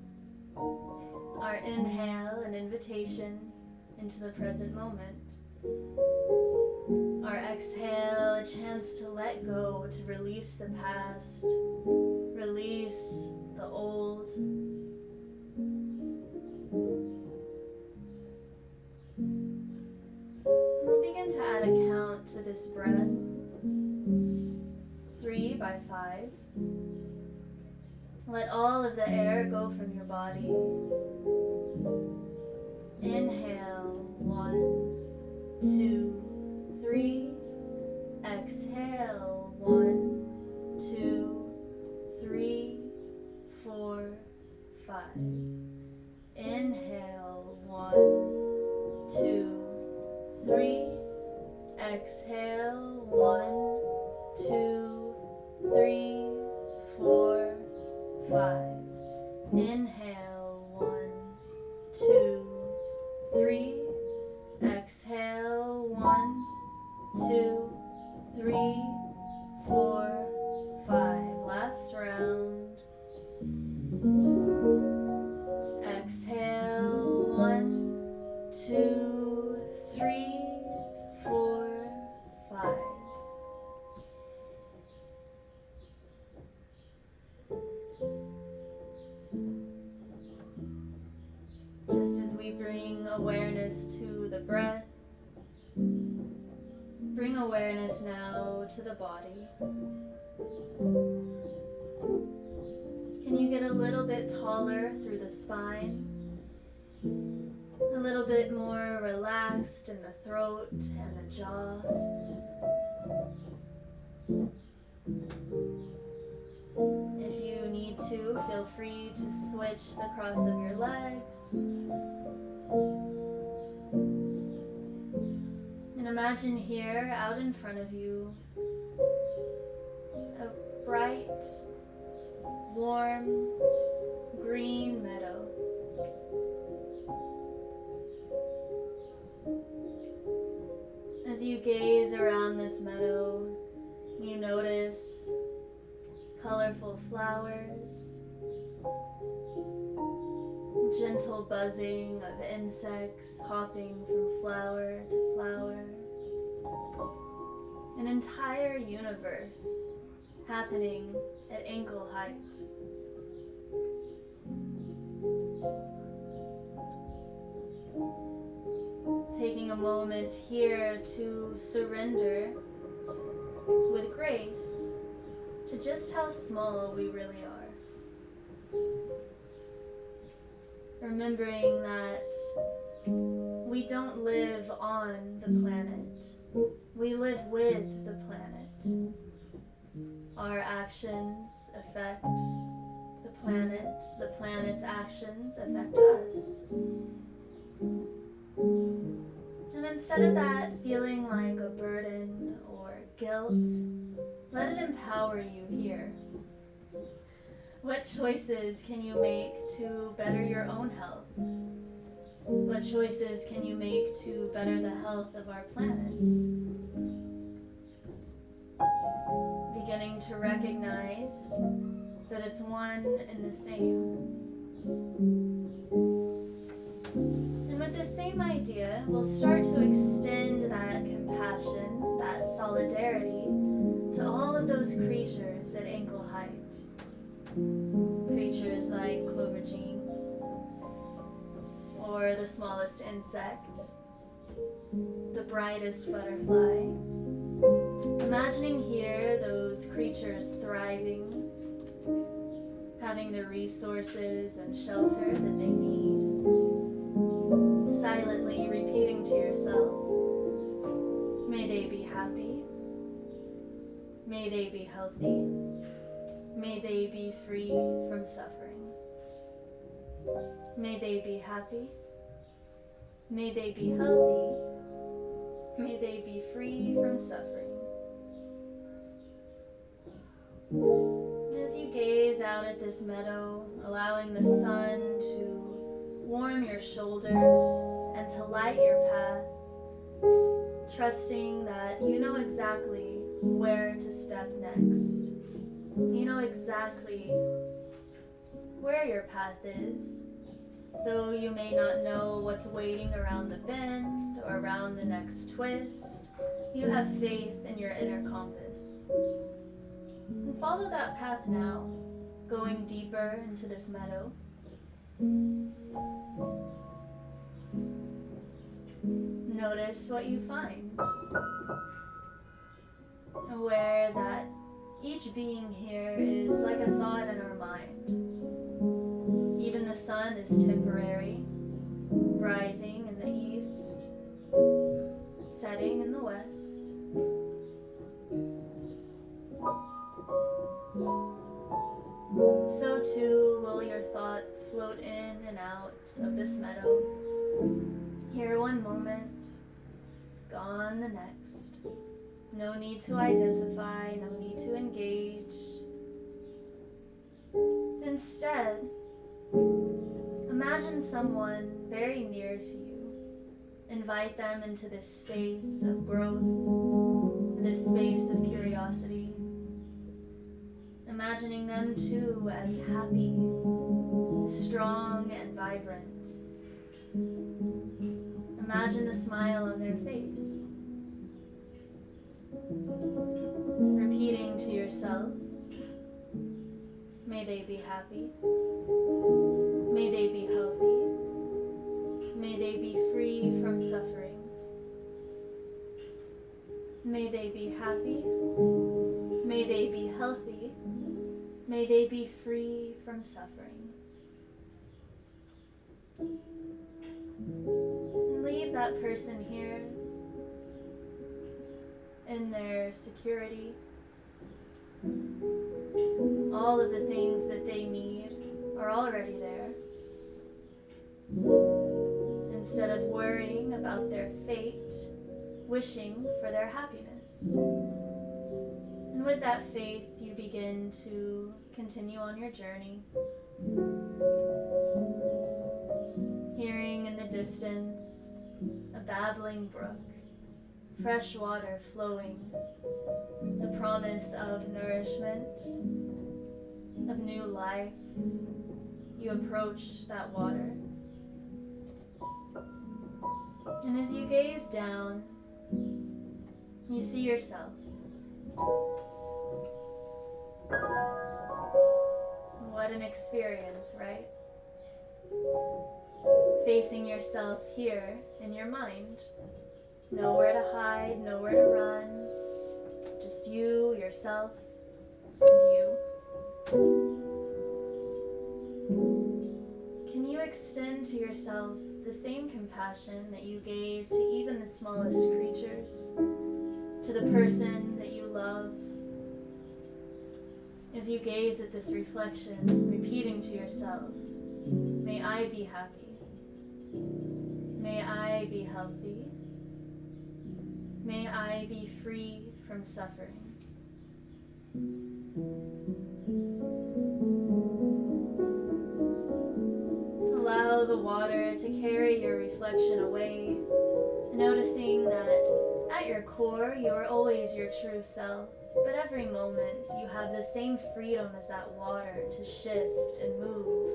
Our inhale, an invitation into the present moment. Our exhale, a chance to let go, to release the past, release the old. We'll begin to add a count to this breath. 3 by 5. Let all of the air go from your body. Inhale, 1, 2, 3. Exhale, 1, 2, 3, 4, 5. Inhale, 1, 2, 3. Exhale, 1, 2, 3, 4, 5. Inhale, 1, 2, 3. Exhale, 1, 2, 3, 4, 5. Last round. Exhale, 1, 2, 3, 4, 5. Just as we bring awareness to the breath, bring awareness now to the body. Can you get a little bit taller through the spine? A little bit more relaxed in the throat and the jaw? If you need to, feel free to switch the cross of your legs. And imagine here, out in front of you, a bright, warm, green meadow. As you gaze around this meadow, You notice colorful flowers, gentle buzzing of insects hopping from flower to flower, an entire universe happening at ankle height. Taking a moment here to surrender with grace to just how small we really are. Remembering that we don't live on the planet, we live with the planet. Our actions affect the planet's actions affect us. And instead of that feeling like a burden or guilt, let it empower you here. What choices can you make to better your own health? What choices can you make to better the health of our planet? Beginning to recognize that it's one and the same. And with the same idea, we'll start to extend that compassion, that solidarity, to all of those creatures at ankle height. Creatures like Clover Jean, or the smallest insect, the brightest butterfly. Imagining here those creatures thriving, having the resources and shelter that they need. Silently repeating to yourself, may they be happy, may they be healthy, may they be free from suffering. May they be happy, may they be healthy, may they be free from suffering. As you gaze out at this meadow, allowing the sun to warm your shoulders and to light your path, trusting that you know exactly where to step next. You know exactly where your path is, though you may not know what's waiting around the bend or around the next twist. You have faith in your inner compass. And follow that path now, going deeper into this meadow. Notice what you find. Aware that each being here is like a thought in our mind. Even the sun is temporary, rising in the east, setting in the west. So too will your thoughts float in and out of this meadow. Here one moment, gone the next. No need to identify, no need to engage. Instead, imagine someone very near to you. Invite them into this space of growth, this space of curiosity. Imagining them too as happy, strong, and vibrant. Imagine the smile on their face. Repeating to yourself, may they be happy, may they be healthy, may they be free from suffering. May they be happy, may they be healthy, may they be free from suffering. And leave that person here in their security. All of the things that they need are already there. Instead of worrying about their fate, wishing for their happiness. And with that faith, you begin to continue on your journey. Hearing in the distance a babbling brook fresh water flowing, the promise of nourishment, of new life. You approach that water. And as you gaze down, you see yourself. What an experience, right? Facing yourself here in your mind. Nowhere to hide, nowhere to run. Just you, yourself, and you. Can you extend to yourself the same compassion that you gave to even the smallest creatures, to the person that you love? As you gaze at this reflection, repeating to yourself, may I be happy. May I be healthy. May I be free from suffering. Allow the water to carry your reflection away, noticing that at your core you are always your true self, but every moment you have the same freedom as that water to shift and move.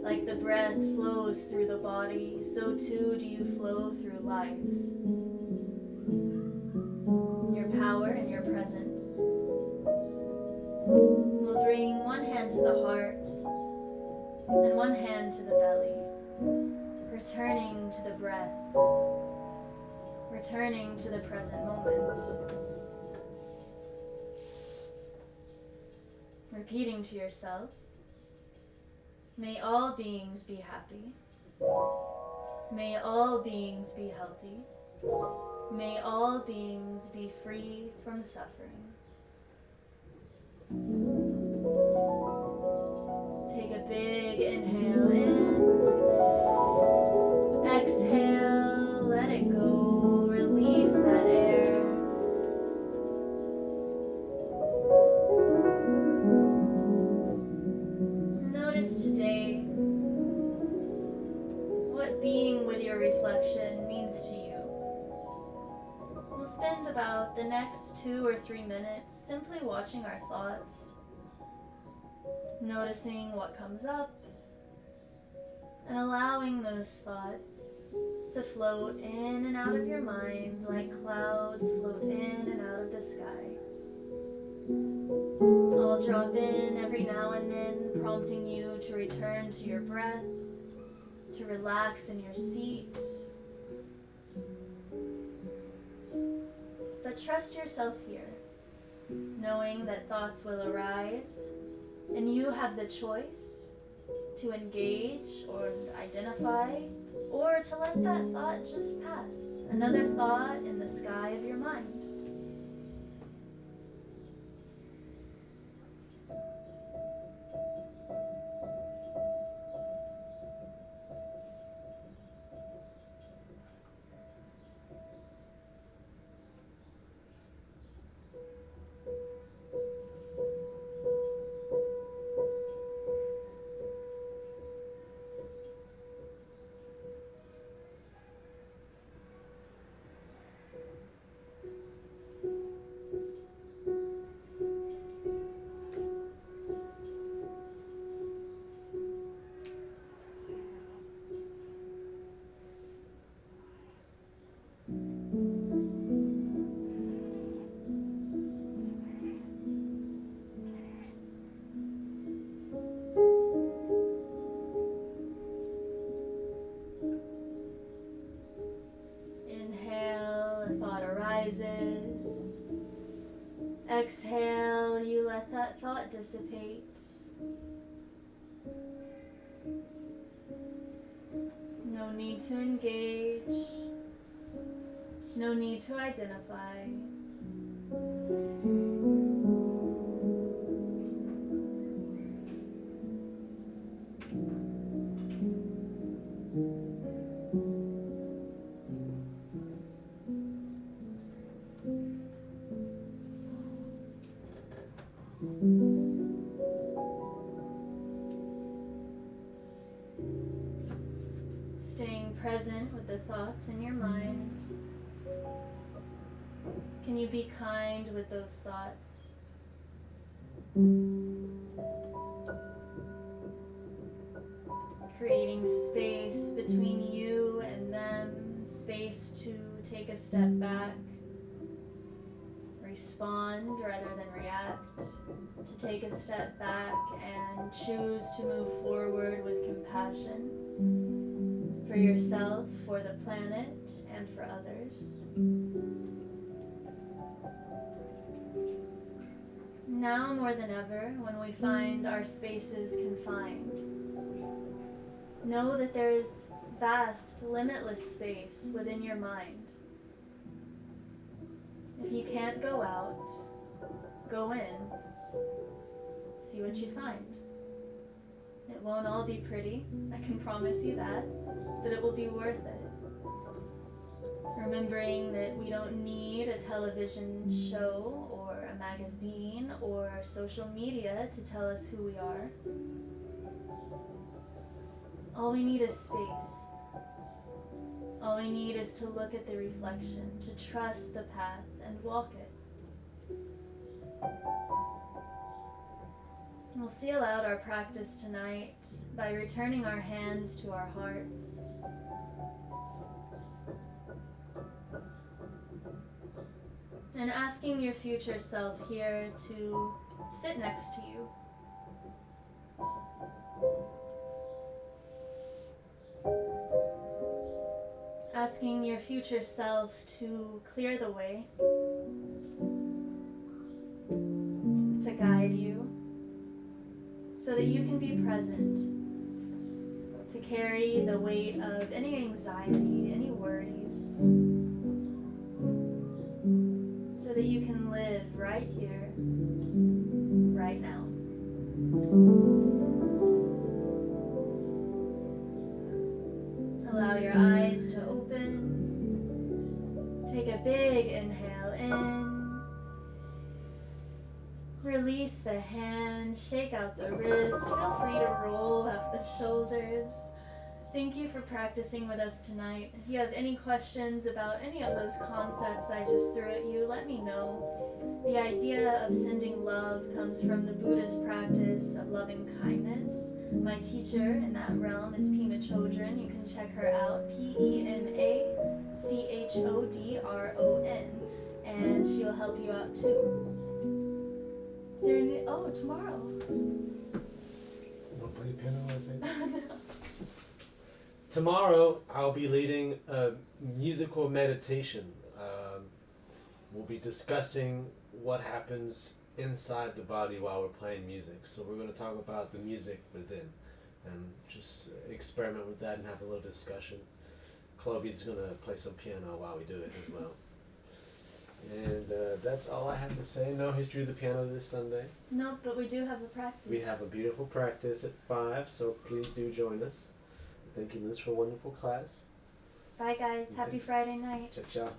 Like the breath flows through the body, so too do you flow through life. Your power and your presence. We'll bring one hand to the heart and one hand to the belly, returning to the breath, returning to the present moment. Repeating to yourself, may all beings be happy. May all beings be healthy. May all beings be free from suffering. Take a big inhale in. Exhale, let it go. Release that air. Notice today what being with your reflection means to you. We'll spend about the next 2 or 3 minutes simply watching our thoughts, noticing what comes up, and allowing those thoughts to float in and out of your mind like clouds float in and out of the sky. I'll drop in every now and then, prompting you to return to your breath, to relax in your seat. But trust yourself here, knowing that thoughts will arise, and you have the choice to engage or identify, or to let that thought just pass, another thought in the sky of your mind. Exhale, you let that thought dissipate. No need to engage. No need to identify. Staying present with the thoughts in your mind. Can you be kind with those thoughts? Creating space between you and them, space to take a step back, respond rather than react, to take a step back and choose to move forward with compassion for yourself, for the planet, and for others. Now more than ever, when we find our spaces confined, know that there is vast, limitless space within your mind. If you can't go out, go in. See what you find. It won't all be pretty, I can promise you that, but it will be worth it. Remembering that we don't need a television show or a magazine or social media to tell us who we are. All we need is space. All we need is to look at the reflection, to trust the path and walk it. And we'll seal out our practice tonight by returning our hands to our hearts. And asking your future self here to sit next to you. Asking your future self to clear the way, to guide you, so that you can be present, to carry the weight of any anxiety, any worries, so that you can live right here, right now. Allow your eyes to open. Take a big inhale in. Release the hand, shake out the wrist. Feel free to roll out the shoulders. Thank you for practicing with us tonight. If you have any questions about any of those concepts I just threw at you, let me know. The idea of sending love comes from the Buddhist practice of loving kindness. My teacher in that realm is Pema Chodron. You can check her out, PEMACHODRON, and she'll help you out too. Is there any? Oh, tomorrow. Want to play piano, I think? Tomorrow, I'll be leading a musical meditation. We'll be discussing what happens inside the body while we're playing music. So we're going to talk about the music within and just experiment with that and have a little discussion. Chloe's going to play some piano while we do it as well. And that's all I have to say. No history of the piano this Sunday. No, but we do have a practice. We have a beautiful practice at 5, so please do join us. Thank you, Liz, for a wonderful class. Bye, guys. Happy Friday night. Ciao, ciao.